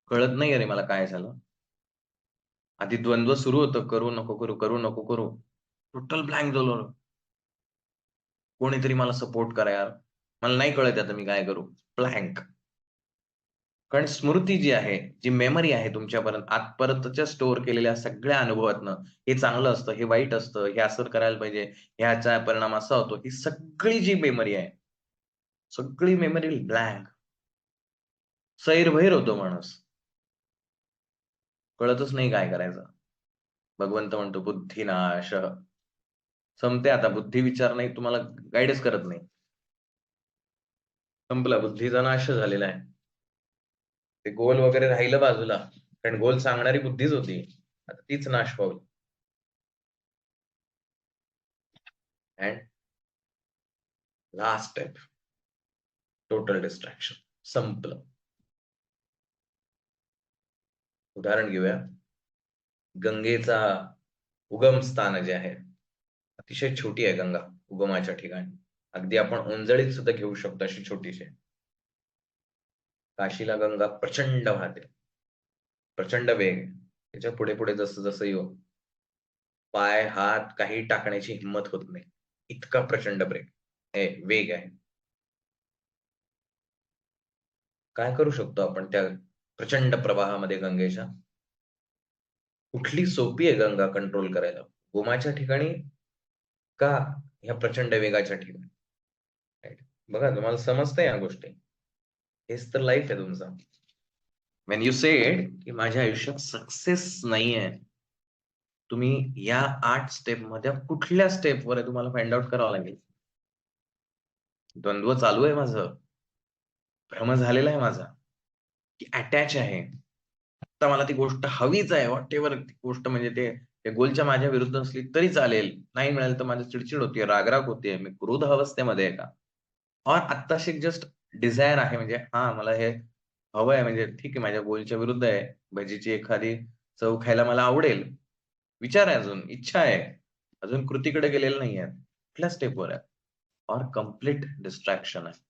कळत नाही अरे मला काय झालं. आधी द्वंद्व सुरू होतं, करू नको करू, करू नको करू. टोटल ब्लँक झालो. कोणीतरी मला सपोर्ट करा यार. मला नाही कळत आता मी काय करू. ब्लँक. कारण स्मृती जी आहे, जी मेमरी आहे तुमच्यापर्यंत आजपर्यंतच्या स्टोअर केलेल्या सगळ्या अनुभवातनं, हे चांगलं असतं, हे वाईट असतं, हे असं करायला पाहिजे, ह्याचा परिणाम असा होतो. ही सगळी जी मेमरी आहे, सगळी मेमरी ब्लँक. सैरभैर होतो माणूस. कळतच नाही काय करायचं. भगवंत म्हणतो बुद्धीनाशः. संपते आता बुद्धी विचार नाही तुम्हाला गाईडच करत नाही. संपला बुद्धीचा नाश झालेला आहे. ते गोल वगैरे राहिलं बाजूला. कारण गोल सांगणारी बुद्धीच होती. आता तीच नाश पावली. And last step total distraction. संपलं. उदाहरण घेऊया. गंगेचा उगम स्थान जे आहे, अतिशय छोटी आहे गंगा उगमाच्या ठिकाणी. अगदी आपण ओंजळीत सुद्धा घेऊ शकतो अशी छोटीशी आहे. काशीला गंगा प्रचंड वाहते, प्रचंड वेग आहे. त्याच्या पुढे पुढे जसं जसं येऊ पाय, हात काही टाकण्याची हिंमत होत नाही. इतका प्रचंड वेग आहे. काय करू शकतो आपण त्या प्रचंड प्रवाहामध्ये गंगेच्या? कुठली सोपी आहे गंगा कंट्रोल करायला? उगमाच्या ठिकाणी का ह्या प्रचंड वेगाच्या ठिकाणी? राईट. बघा तुम्हाला समजतंय या गोष्टी. हेच तर लाईफ आहे तुमचं. व्हेन यू सेड की माझ्या आयुष्यात सक्सेस नाहीये, तुम्ही या 8 स्टेपमध्ये कुठल्या स्टेपवर आहे तुम्हाला फाइंड आउट करावं लागेल. द्वंद्व चालू आहे माझं. भ्रम झालेला आहे माझा, की अटॅच आहे. आता मला ती गोष्ट हवीच आहे. व्हॉटेव्हर ती गोष्ट म्हणजे ते गोलच्या माझ्या विरुद्ध असली तरी चालेल. नाही मिळालं तर माझी चिडचिड होतीये, राग होतीये. मी क्रोध अवस्थेमध्ये आहे का? और आत्ताशी एक जस्ट डिझायर आहे म्हणजे हां, मला हे हवंय म्हणजे ठीक आहे माझ्या गोलच्या विरुद्ध आहे. भजीची एखादी चव खायला मला आवडेल. विचार आहे अजून, इच्छा आहे. अजून कृतीकडे गेलेलं नाहीये. कुठल्या स्टेपवर आहे? और कंप्लीट डिस्ट्रॅक्शन आहे.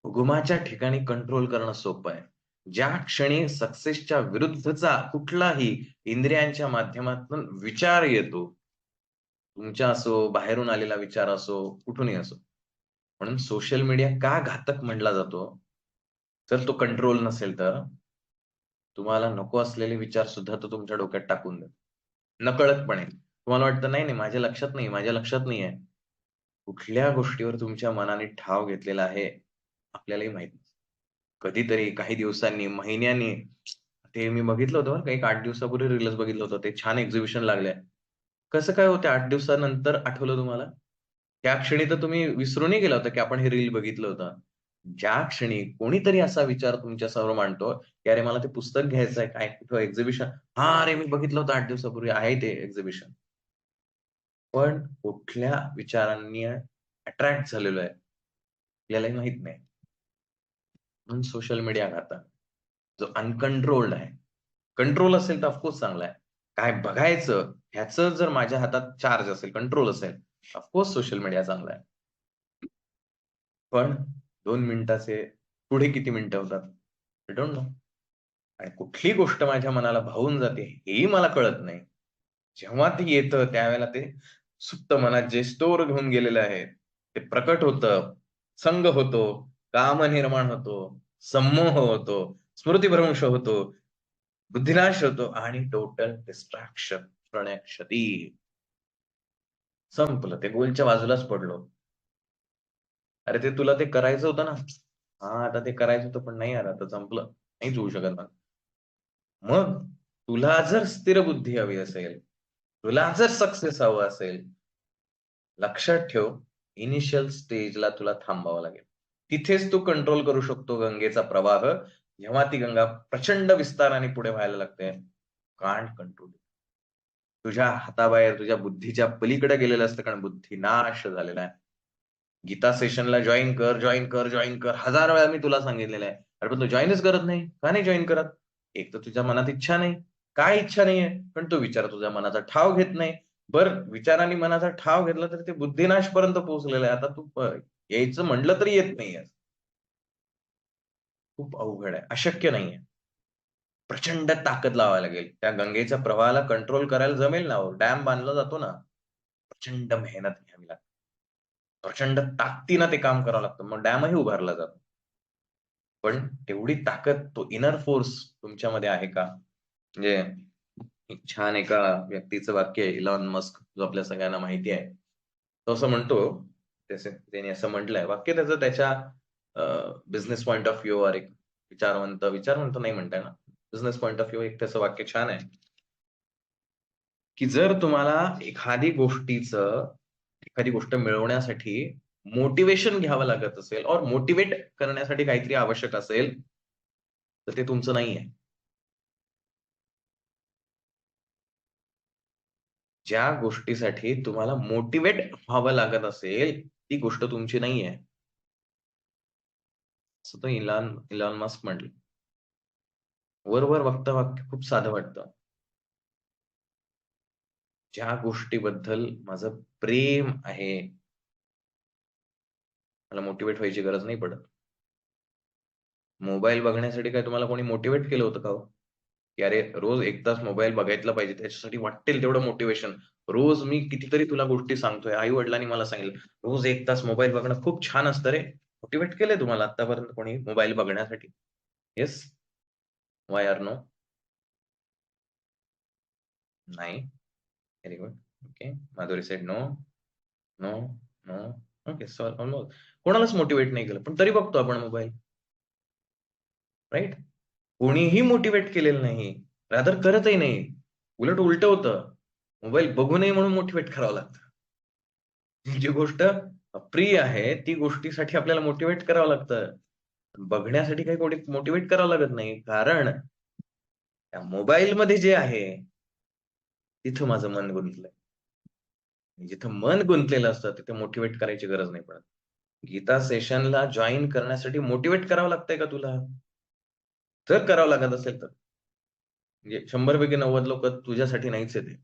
उगमाच्या ठिकाणी कंट्रोल करणं सोपं आहे. ज्या क्षणी सक्सेसच्या विरुद्धचा कुठलाही इंद्रियांच्या माध्यमातून विचार येतो, तुमच्या असो, बाहेरून आलेला विचार असो, कुठूनही असो. म्हणून सोशल मीडिया का घातक म्हटला जातो? जर तो कंट्रोल नसेल तर, तुम्हाला नको असलेले विचार सुद्धा तो तुमच्या डोक्यात टाकून देतो. नकळतपणे. तुम्हाला वाटतं, "नाही, नाही, माझ्या लक्षात नाही, माझ्या लक्षात नाहीये." कुठल्या गोष्टीवर तुमच्या मनाने ठाव घेतलेला आहे, आपल्यालाही माहीत नाही. कधीतरी काही दिवसांनी, महिन्यांनी ते मी बघितलं होतं बरं का, एक 8 दिवसापूर्वी रीलच बघितलं होतं. ते छान एक्झिबिशन लागलंय. कसं काय हो 8 दिवसानंतर आठवलं तुम्हाला? त्या क्षणी तर तुम्ही विसरूनही गेला होता, की आपण हे रील बघितलं होतं. ज्या क्षणी कोणीतरी असा विचार तुमच्यासमोर मांडतो, की "अरे मला ते पुस्तक घ्यायचंय, काय कुठं एक्झिबिशन" "हां, अरे मी बघितलं होतं 8 दिवसापूर्वी, आहे ते एक्झिबिशन." पण कुठल्या विचारांनी अट्रॅक्ट झालेलो आहे, आपल्यालाही माहीत नाही. म्हणून सोशल मीडिया घातक. जो अनकंट्रोल्ड आहे. कंट्रोल असेल तर ऑफकोर्स चांगला आहे. काय बघायचं ह्याचं जर माझ्या हातात चार्ज असेल, कंट्रोल असेल, ऑफकोर्स सोशल मीडिया चांगला आहे. पण 2 मिनिटाचे पुढे किती मिनिटं होतात? I don't know. आणि कुठली गोष्ट माझ्या मनाला भावून जाते हेही मला कळत नाही. जेव्हा ते येतं त्यावेळेला ते सुप्त मनात जे स्टोअर घेऊन गेलेलं आहे, ते प्रकट होतं, संग होतो, काम निर्माण होतो, संमोह होतो, स्मृतिभ्रंश होतो, बुद्धिनाश होतो आणि टोटल डिस्ट्रॅक्शन, प्रणयक्षती. संपलं. ते गोलच्या बाजूलाच पडलो. अरे ते तुला ते करायचं होतं ना? हां, आता ते करायचं होतं पण नाही यार आता संपलं. नाहीच होऊ शकत ना. मग तुला जर स्थिर बुद्धी हवी असेल, तुला जर सक्सेस हवं असेल, लक्षात ठेव इनिशियल स्टेजला तुला थांबावं लागेल. तिथेच तू कंट्रोल करू शकतो गंगेचा प्रवाह. जेव्हा ती गंगा प्रचंड विस्ताराने पुढे व्हायला लागते, कांट कंट्रोल. तुझ्या हाताबाहेर तुझ्या बुद्धीच्या पलीकडे गेलेलं असतं कारण बुद्धिनाश झालेला आहे. गीता सेशनला जॉइन कर, जॉइन कर, जॉइन कर. 1000 वेळा मी तुला सांगितलेलं आहे. अरे पण तू जॉइनच करत नाही. का नाही जॉइन करत? एक तर तुझ्या मनात इच्छा नाही. काय इच्छा नाहीये? पण तो विचार तुझ्या मनाचा ठाव घेत नाही. बरं विचाराने मनाचा ठाव घेतला तर ते बुद्धिनाशपर्यंत पोहोचलेलं आहे. आता तू यायचं म्हटलं तरी येत नाहीयेस. खूप अवघड आहे. अशक्य नाहीये. प्रचंड ताकद लावावी लागेल. त्या गंगेच्या प्रवाहाला कंट्रोल करायला जमेल ना हो. डॅम बांधला जातो ना, प्रचंड मेहनत घ्यावी लागते. प्रचंड ताकदीनं ते काम करावं लागतं. मग डॅमही उभारला जातो. पण तेवढी ताकद तो इनर फोर्स तुमच्यामध्ये आहे का? म्हणजे एक छान एका व्यक्तीचं वाक्य आहे इलॉन मस्क जो आपल्या सगळ्यांना माहिती आहे. तो असं म्हणतो, त्याने असं म्हटलंय वाक्य त्याचं त्याच्या बिझनेस पॉइंट ऑफ व्ह्यूवर एक विचारवंत नाही म्हणता येणार. बिझनेस पॉइंट ऑफ व्ह्यू एक त्याचं वाक्य छान आहे, की जर तुम्हाला एखादी गोष्ट मिळवण्यासाठी मोटिव्हेशन घ्यावं लागत असेल और मोटिव्हेट करण्यासाठी काहीतरी आवश्यक असेल, तर ते तुमचं नाहीये. ज्या गोष्टीसाठी तुम्हाला मोटिव्हेट व्हावं लागत असेल, ती गोष्ट तुमची नाहीये. असं तो इलॉन मस्क म्हटलं. वर-वर बघता वाक्य खूप साधं वाटतं. ज्या गोष्टीबद्दल माझं प्रेम आहे, मला मोटिव्हेट व्हायची गरज नाही पडत. मोबाईल बघण्यासाठी काय तुम्हाला कोणी मोटिव्हेट केलं होतं का हो? की अरे रोज 1 तास मोबाईल बघायला पाहिजे. त्याच्यासाठी वाटेल तेवढं मोटिव्हेशन. रोज मी कितीतरी तुला गोष्टी सांगतोय. आई-वडिलांनी मला सांगितलं, "रोज 1 तास मोबाईल बघणं खूप छान असतं रे." मोटिव्हेट केलंय तुम्हाला आत्तापर्यंत कोणी मोबाईल बघण्यासाठी? येस? Why or no? नाही. Very good. Okay. Madhuri said no, no, no. Okay. So almost कोणालाच मोटिव्हेट नाही केलं. पण तरी बघतो आपण मोबाईल, राइट? कोणीही मोटिव्हेट केलेलं नाही. रादर करतही नाही. उलट उलटं होतं. मोबाईल बघू नये म्हणून मोटिव्हेट करावं लागतं. जी गोष्ट अप्रिय आहे, ती गोष्टीसाठी आपल्याला मोटिव्हेट करावं लागतं. बघण्यासाठी काही कोणी मोटिव्हेट करावं लागत नाही. कारण त्या मोबाईलमध्ये जे आहे, तिथं माझं मन गुंतलंय. जिथं मन गुंतलेलं असतं, तिथे मोटिव्हेट करायची गरज नाही पडत. गीता सेशनला जॉइन करण्यासाठी मोटिव्हेट करावं लागतंय का तुला? जर करावं लागत असेल तर. म्हणजे 100 पैकी 90 लोकं तुझ्यासाठी नाहीच आहेत ते.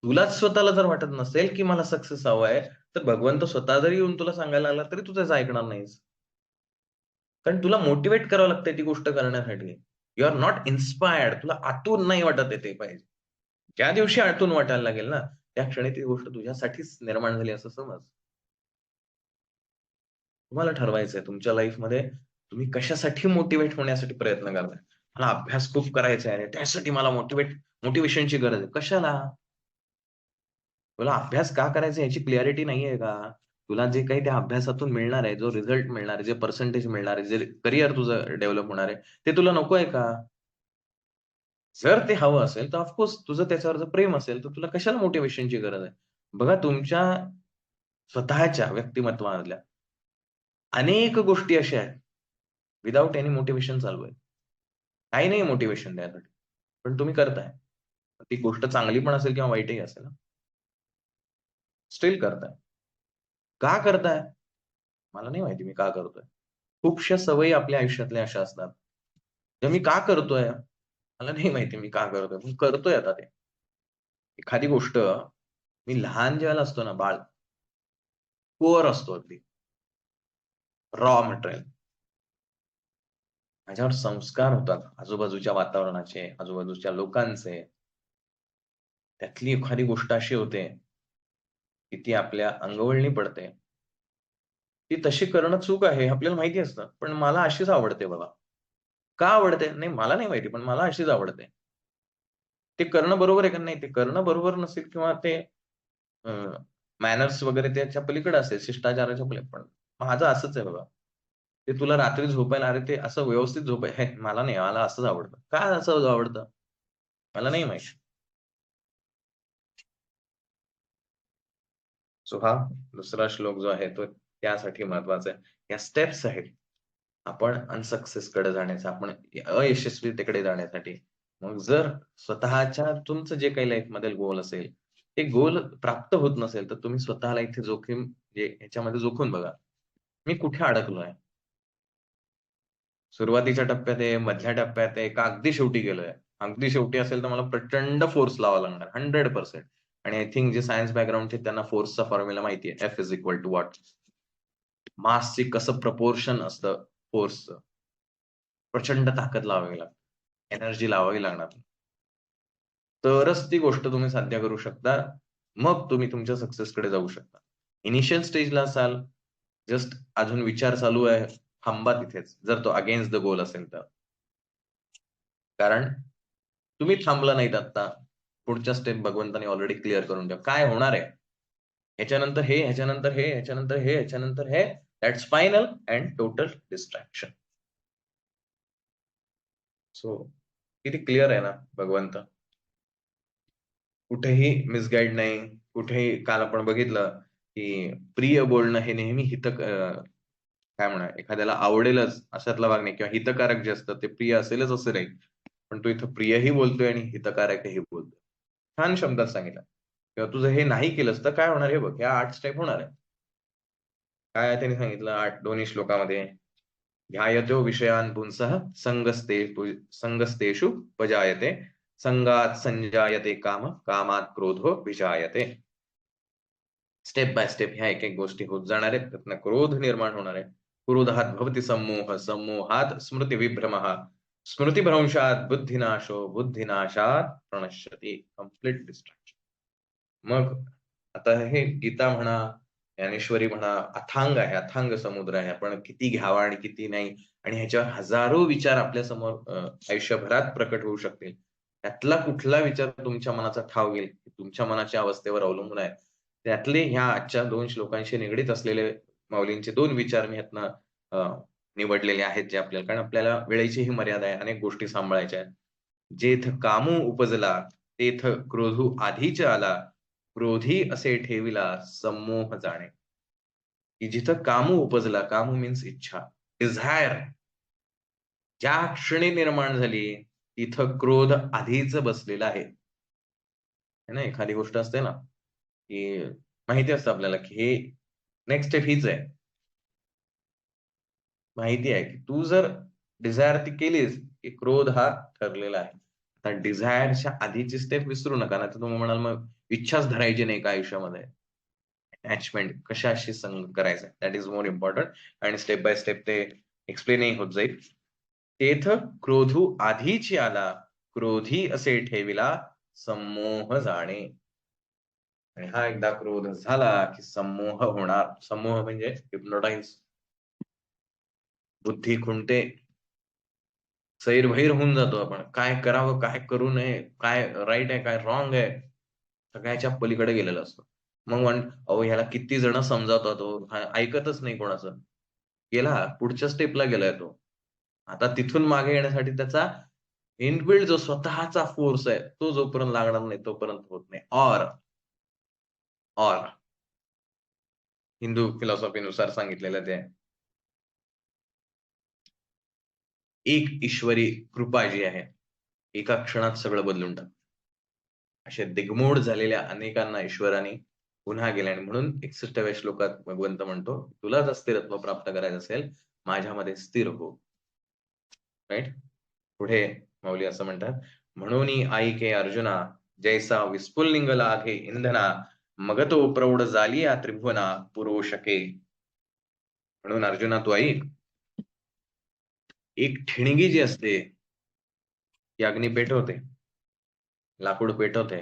तुलाच स्वतःला जर वाटत नसेल, की मला सक्सेस हवा आहे, तर भगवंत स्वतः जरी येऊन तुला सांगायला लागला, तरी तू त्याचं ऐकणार नाहीस. कारण तुला मोटिव्हेट करावं लागतंय ती गोष्ट करण्यासाठी. You are not inspired. तुला आतून नाही वाटत आहे ते पाहिजे. ज्या दिवशी आतून वाटायला लागेल ना, त्या क्षणी ती गोष्ट तुझ्यासाठीच निर्माण झाली असं समज. तुम्हाला ठरवायचंय तुमच्या लाईफमध्ये तुम्ही कशासाठी मोटिव्हेट होण्यासाठी प्रयत्न करताय. मला अभ्यास खूप करायचा आहे आणि त्यासाठी मला मोटिव्हेशनची गरज आहे. कशाला? तुला अभ्यास का करायचा याची क्लॅरिटी नाहीये का? तुला जे काही त्या अभ्यासातून मिळणार आहे, जो रिझल्ट मिळणार आहे, जे पर्सेंटेज मिळणार आहे, जे करियर तुझं डेव्हलप होणार आहे, ते तुला नको आहे का? जर ते हवं असेल, तर तुझं त्याच्यावर जर प्रेम असेल, तर तुला कशाला मोटिव्हेशनची गरज आहे? बघा तुमच्या स्वतःच्या व्यक्तिमत्त्वामधल्या अनेक गोष्टी अशा आहेत, विथआऊट एनी मोटिव्हेशन चालू आहे. काही नाही मोटिव्हेशन द्यायसाठी. पण तुम्ही करताय. ती गोष्ट चांगली पण असेल किंवा वाईटही असेल स्टिल करताय. का करताय? मला नाही माहिती मी का करतोय. खूपशा सवयी आपल्या आयुष्यातल्या अशा असतात. त्या मी का करतोय? मला नाही माहिती मी का करतोय, पण करतोय आता ते. एखादी गोष्ट मी लहान ज्यावेळेला असतो ना बाळ, पुअर असतो अगदी, रॉ मटेरियल. माझ्यावर संस्कार होतात आजूबाजूच्या वातावरणाचे, आजूबाजूच्या लोकांचे. त्यातली एखादी गोष्ट अशी होते, की ती आपल्या अंगवळणी पडते. ती तशी करणं चूक आहे आपल्याला माहिती असतं. पण मला अशीच आवडते बाबा. का आवडते? नाही मला नाही माहिती, पण मला अशीच आवडते. ते करणं बरोबर आहे का? नाही, ते करणं बरोबर नसेल किंवा ते मॅनर्स वगैरे त्याच्या पलीकडे असेल, शिष्टाचाराच्या पलीकडे. पण माझं असंच आहे बाबा. ते तुला रात्री झोपायला अरे ते असं व्यवस्थित हे मला नाही, मला असंच आवडतं. का असं आवडतं? मला नाही माहिती. सो हा दुसरा श्लोक जो आहे तो त्यासाठी महत्वाचा आहे. या स्टेप्स आहेत. आपण अनसक्सेसकडे जाण्याचा, आपण अयशस्वीतेकडे जाण्यासाठी. मग जर स्वतःच्या तुमचं जे काही लाईफमधील गोल असेल, ते गोल प्राप्त होत नसेल, तर तुम्ही स्वतःला इथे ह्याच्यामध्ये जोखून बघा. मी कुठे अडकलोय? सुरुवातीच्या टप्प्यात आहे, मधल्या टप्प्यात आहे, का अगदी शेवटी गेलोय? अगदी शेवटी असेल तर मला प्रचंड फोर्स लावावा लागणार 100% आणि आय थिंक जे सायन्स बॅकग्राऊंडचे त्यांना फोर्सचा फॉर्म्युला माहिती आहे. F is equal to what? मासची कसं प्रपोर्शन असतं फोर्सचं. प्रचंड ताकद लावावी लागते. एनर्जी लावावी लागणार. तरच ती गोष्ट तुम्ही साध्य करू शकता. मग तुम्ही तुमच्या सक्सेसकडे जाऊ शकता. इनिशियल स्टेजला असाल, जस्ट अजून विचार चालू आहे, थांबा तिथेच. जर तो अगेन्स्ट द गोल असेल तर. कारण तुम्ही थांबला नाहीत आत्ता. पुढच्या स्टेप भगवंताने ऑलरेडी क्लिअर करून ठेवल्या. काय होणार आहे? ह्याच्यानंतर हे, ह्याच्यानंतर हे, ह्याच्यानंतर हे, ह्याच्यानंतर हे. That's final and total distraction. So किती क्लिअर आहे ना भगवंत. कुठेही मिसगाईड नाही. कुठेही काल आपण बघितलं, की प्रिय बोलणं हे नेहमी काय म्हणूया एखाद्याला आवडेलच अशातला भाग नाही किंवा हितकारक जे असतं ते प्रिय असेलच असं नाही. पण तो इथं प्रियही बोलतोय आणि हितकारकही बोलतोय. छान शब्दात सांगितलं. किंवा तुझं हे नाही केलंस तर काय होणार हे बघ. ह्या 8 स्टेप होणार आहे. काय आहे त्यांनी सांगितलं दोन्ही श्लोकामध्ये? ध्यायतो विषयान् पुंसः संगस्तेषु उपजायते संगात संजायते काम, कामात क्रोधो विजायते. स्टेप बाय स्टेप ह्या एक एक गोष्टी होत जाणार आहेत. त्यातनं क्रोध निर्माण होणार आहे. क्रोधात भवती सम्मोह, सम्मोहात स्मृती विभ्रम, स्मृतिभ्रंशात बुद्धिनाशो, बुद्धिनाशात प्रणश्यती. Complete distraction. मग आता हे गीता म्हणा, ज्ञानेश्वरी म्हणा, अथांग आहे, अथांग समुद्र आहे. आपण किती घ्यावा आणि किती नाही, आणि ह्याच्यावर हजारो विचार आपल्या समोर आयुष्यभरात प्रकट होऊ शकतील. त्यातला कुठला विचार तुमच्या मनाचा ठाव घेईल, तुमच्या मनाच्या अवस्थेवर अवलंबून आहे. त्यातले ह्या आजच्या 2 श्लोकांशी निगडीत असलेले माऊलींचे 2 विचार मी ह्यातनं निवडलेले आहेत, जे आपल्याला, कारण आपल्याला वेळेचीही मर्यादा आहे, अनेक गोष्टी सांभाळायच्या आहेत. जेथ कामू उपजला, तेथ क्रोधू आधीच आला, क्रोधी असे ठेविला संमोह जाणे. की जिथं कामू उपजला, कामू मीन्स इच्छा, डिझायर ज्या क्षणी निर्माण झाली, तिथं क्रोध आधीच बसलेला आहे. है ना, एखादी गोष्ट असते ना, की माहिती असतं आपल्याला, की हे नेक्स्ट स्टेप हीच आहे. माहिती आहे, की तू जर डिझायर ती केलीस, की क्रोध हा ठरलेला आहे. आता डिझायरच्या आधीची स्टेप विसरू नका. नाहीतर तुम्ही म्हणाल, मग इच्छाच धरायची नाही का आयुष्यामध्ये? अटॅचमेंट कशाशी संग करायचा, दॅट इज मोर इम्पॉर्टंट. आणि स्टेप बाय स्टेप ते एक्सप्लेनही होत जाईल. तेथ क्रोधू आधीची आला, क्रोधी असे ठेविला संमोह जाणे. आणि हा एकदा क्रोध झाला, की संमोह होणार. संमोह म्हणजे हिप्नोटाइज. बुद्धी खुंटते, सैरभैर होऊन जातो आपण. काय करावं, काय करू नये, काय राईट आहे, काय रॉंग आहे, सगळ्याच्या पलीकडे गेलेला असतो. मग अहो ह्याला किती जण समजावतात हो, हा ऐकतच नाही कोणाचं. गेला पुढच्या स्टेपला गेलाय तो. आता तिथून मागे येण्यासाठी त्याचा इनबिल्ट जो स्वतःचा फोर्स आहे, तो जोपर्यंत लागणार नाही तोपर्यंत होत नाही. और हिंदू फिलॉसॉफीनुसार सांगितलेलं ते एक ईश्वरी कृपा जी आहे, एका क्षणात सगळं बदलून टाकते. अशा दिग्मूढ झालेल्या अनेकांना ईश्वराने पुन्हा केले, आणि म्हणून 61व्या श्लोकात भगवंत म्हणतो, तुला जर स्थिरत्व प्राप्त करायचं असेल, माझ्यामध्ये स्थिर हो. राईट? पुढे माऊली असं म्हणतात, म्हणून ऐके अर्जुना, जैसा विस्फुल्लिंग लागे इंधना, मग तो प्रौढ झालिया त्रिभुवना पुरोषके. म्हणून अर्जुना तू ऐक, एक ठिणगी जी असते, ती अग्नी पेटवते, लाकूड पेटवते,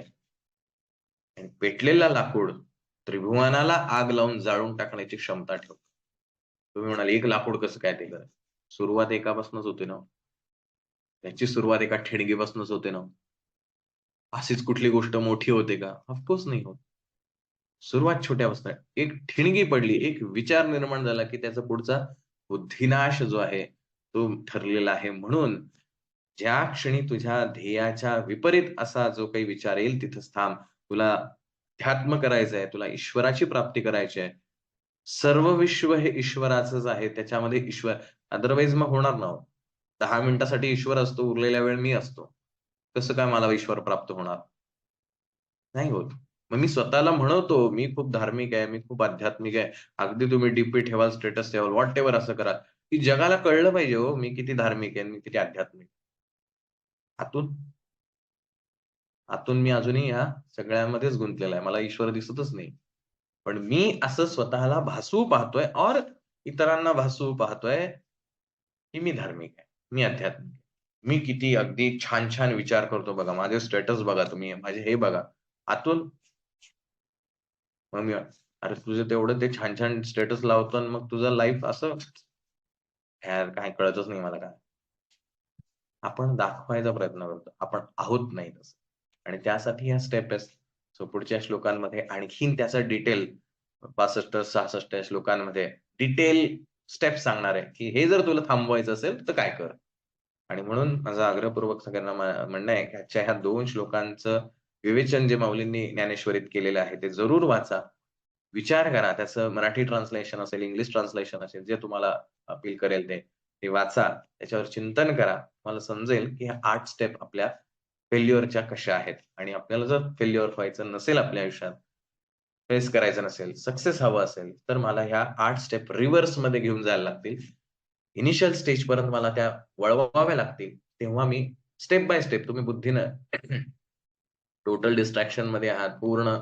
आणि पेटलेला लाकूड त्रिभुवनाला आग लावून जाळून टाकण्याची क्षमता ठेवतो. तुम्ही म्हणाल, एक लाकूड कसं काय ते करत? सुरुवात एकापासूनच होते ना. त्याची सुरुवात एका ठिणगीपासूनच होते ना. अशीच कुठली गोष्ट मोठी होते का? ऑफकोर्स नाही होत. सुरुवात छोट्यापासून. एक ठिणगी पडली, एक विचार निर्माण झाला, की त्याचा पुढचा बुद्धिनाश जो आहे, तो ठरलेला आहे. म्हणून ज्या क्षणी तुझ्या ध्येयाच्या विपरीत असा जो काही विचार येईल, तिथंच थांब. तुला अध्यात्म करायचं आहे, तुला ईश्वराची प्राप्ती करायची आहे. सर्व विश्व हे ईश्वराचंच आहे. त्याच्यामध्ये ईश्वर, अदरवाईज मग होणार ना हो. 10 मिनिटासाठी ईश्वर असतो, उरलेला वेळ मी असतो. कसं काय मला ईश्वर प्राप्त होणार? नाही होत. मग मी स्वतःला म्हणवतो, मी खूप धार्मिक आहे, मी खूप आध्यात्मिक आहे. अगदी तुम्ही डीपी ठेवाल, स्टेटस ठेवाल, व्हॉटएव्हर असं करा, की जगाला कळलं पाहिजे हो, मी किती धार्मिक आहे, मी किती आध्यात्मिक. आतून आतून मी अजूनही ह्या सगळ्यामध्येच गुंतलेला आहे. मला ईश्वर दिसतच नाही. पण मी असं स्वतःला भासवू पाहतोय, और इतरांना भासवू पाहतोय, की मी धार्मिक आहे, मी आध्यात्मिक आहे. मी किती अगदी छान-छान विचार करतो बघा. माझे स्टेटस बघा तुम्ही, माझे हे बघा. आतून मग मी, अरे तुझं तेवढं ते छान-छान स्टेटस लावतो आणि मग तुझं लाईफ असं, यार काय कळतच नाही मला काय. आपण दाखवायचा प्रयत्न करतो. आपण आहोत नाही तसं. आणि त्यासाठी ह्या स्टेप आहेत. सो पुढच्या श्लोकांमध्ये आणखीन त्याचं डिटेल 65-66 श्लोकांमध्ये डिटेल स्टेप सांगणार आहे, की हे जर तुला थांबवायचं असेल तर काय कर? आणि म्हणून माझं आग्रहपूर्वक सगळ्यांना म्हणणं आहे, की आजच्या ह्या 2 श्लोकांचं विवेचन जे माऊलींनी ज्ञानेश्वरीत केलेलं आहे, ते जरूर वाचा. विचार करा. त्याचं मराठी ट्रान्सलेशन असेल, इंग्लिश ट्रान्सलेशन असेल, जे तुम्हाला अपील करेल ते वाचा. त्याच्यावर चिंतन करा. तुम्हाला समजेल, की ह्या 8 स्टेप आपल्या फेल्युअरच्या कशा आहेत, आणि आपल्याला जर फेल्युअर व्हायचं नसेल आपल्या आयुष्यात, फेस करायचं नसेल, सक्सेस हवं असेल, तर मला ह्या 8 स्टेप रिव्हर्समध्ये घेऊन जायला लागतील. इनिशियल स्टेजपर्यंत मला त्या वळवाव्या लागतील. तेव्हा मी स्टेप बाय स्टेप तुम्ही बुद्धीनं टोटल डिस्ट्रॅक्शन मध्ये आहात, पूर्ण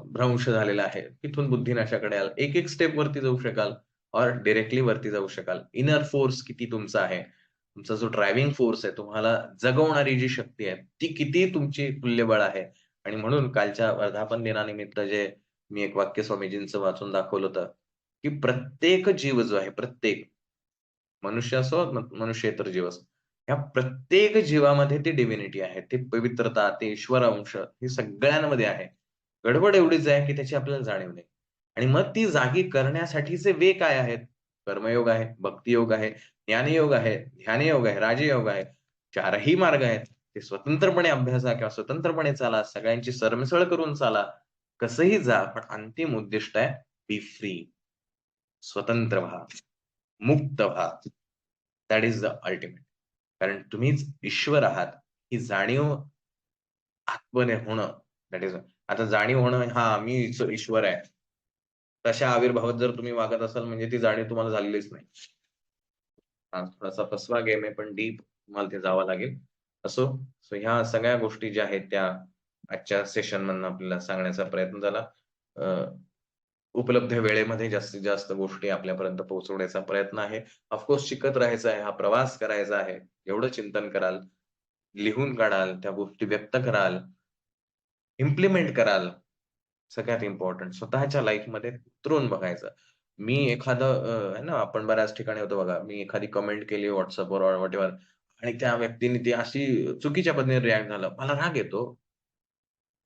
भ्रंश झालेला आहे. तिथून बुद्धिनाशाकडे आल. एक-एक स्टेप वरती जाऊ शकाल और डायरेक्टली वरती जाऊ शकाल. इनर फोर्स किती तुमचा आहे, तुमचा जो ड्रायव्हिंग फोर्स आहे, तुम्हाला जगवणारी जी शक्ती आहे, ती किती तुमची तुल्यबळ आहे. आणि म्हणून कालच्या वर्धापन दिनानिमित्त जे मी एक वाक्य स्वामीजींचं वाचून दाखवलं होतं, की प्रत्येक जीव जो आहे, प्रत्येक मनुष्य असो, मनुष्येतर जीव असो, या प्रत्येक जीवामध्ये ती डिव्हिनिटी आहे. ती पवित्रता, ते ईश्वर अंश हे सगळ्यांमध्ये आहे. गडबड एवढीच आहे, की त्याची आपल्याला जाणीव नाही. आणि मग ती जागी करण्यासाठीचे वे काय आहेत? कर्मयोग आहे, भक्तियोग आहे, ज्ञानयोग आहे, ध्यानयोग आहे, राजयोग आहे. 4ही मार्ग आहेत. ते स्वतंत्रपणे अभ्यासा किंवा स्वतंत्रपणे चाला. सगळ्यांची सरमिसळ करून चाला. कसंही जा, पण अंतिम उद्दिष्ट आहे बी फ्री. स्वतंत्र व्हा, मुक्त व्हा. That is the ultimate. कारण तुम्हीच ईश्वर आहात, ही जाणीव आत्मने होणं, दॅट इज आता जाणीव होणं, हां, मीच ईश्वर आहे. तशा आविर्भावात जर तुम्ही वागत असाल म्हणजे ती जाणीव तुम्हाला झालेलीच नाही. हा थोडासा फसवा गेम आहे, पण डीप तुम्हाला ते जावं लागेल. असो, सो ह्या सगळ्या गोष्टी ज्या आहेत त्या आजच्या सेशनमधनं आपल्याला सांगण्याचा प्रयत्न झाला. अ, उपलब्ध वेळेमध्ये जास्तीत जास्त गोष्टी आपल्यापर्यंत पोहोचवण्याचा प्रयत्न आहे. ऑफकोर्स शिकत राहायचं आहे, हा प्रवास करायचा आहे. एवढं चिंतन कराल, लिहून काढाल, त्या गोष्टी व्यक्त कराल, इम्प्लिमेंट कराल. सगळ्यात इम्पोर्टंट स्वतःच्या लाईफमध्ये उतरवून बघायचं. मी एखादं आहे ना, आपण बऱ्याच ठिकाणी होतो बघा, मी एखादी कमेंट केली WhatsAppवर ऑर व्हॉटएव्हर आणि त्या व्यक्तीने ती अशी चुकीच्या पद्धतीने रिएक्ट झालं. मला राग येतो.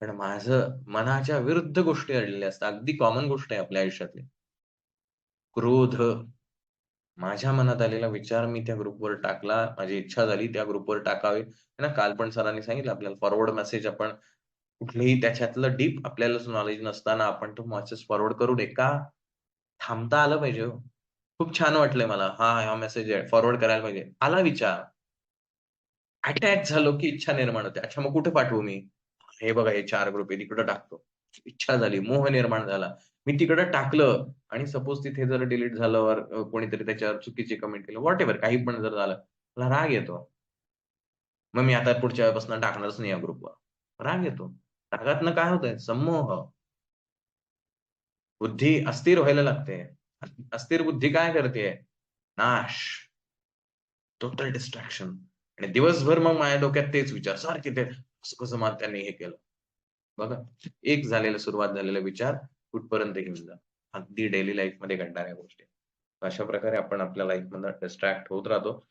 पण माझं मनाच्या विरुद्ध गोष्टी घडलेल्या असतात. अगदी कॉमन गोष्ट आहे आपल्या आयुष्यातली. क्रोध, माझ्या मनात आलेला विचार मी त्या ग्रुपवर टाकला. माझी इच्छा झाली त्या ग्रुपवर टाकावे. आहे ना, काल पण सरांनी सांगितलं आपल्याला फॉरवर्ड मेसेज आपण कुठलेही त्याच्यातलं डीप आपल्यालाच नॉलेज नसताना आपण तो मेसेज फॉरवर्ड करू नये. का? थांबता आलं पाहिजे हो. खूप छान वाटलंय मला. हां, हा मेसेज आहे फॉरवर्ड करायला पाहिजे. आला विचार. अटॅच झालो की इच्छा निर्माण होते. अच्छा मग कुठे पाठवू मी? हे बघा हे 4 ग्रुप आहे तिकडे टाकतो. इच्छा झाली, मोह निर्माण झाला. मी तिकडं टाकलं आणि सपोज तिथे जर डिलीट झालं और कोणीतरी त्याच्यावर चुकीची कमेंट केलं, व्हॉटएव्हर काही पण जर झालं, मला राग येतो. मग मी आता पुढच्या वेळेपासून टाकणारच नाही या ग्रुपवर. राग येतो. रागातनं काय होतंय? संमोह. बुद्धी अस्थिर व्हायला लागते. अस्थिर बुद्धी काय करतेय? नाश. टोटल डिस्ट्रॅक्शन आणि दिवसभर मग माझ्या डोक्यात तेच विचार सारखे ते असं कसं मला त्यांनी हे केलं. बघा, एक झालेलं सुरुवात झालेला विचार कुठपर्यंत घेऊन जा. अगदी डेली लाईफमध्ये घडणाऱ्या गोष्टी. अशा प्रकारे आपण आपल्या लाईफमधनं डिस्ट्रॅक्ट होत राहतो.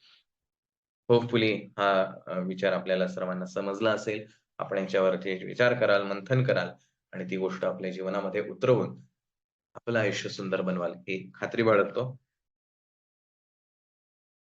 होपफुली हा विचार आपल्याला सर्वांना समजला असेल. आपण याच्यावरती विचार कराल, मंथन कराल आणि ती गोष्ट आपल्या जीवनामध्ये उतरवून आपलं आयुष्य सुंदर बनवाल, ही खात्री बाळगतो.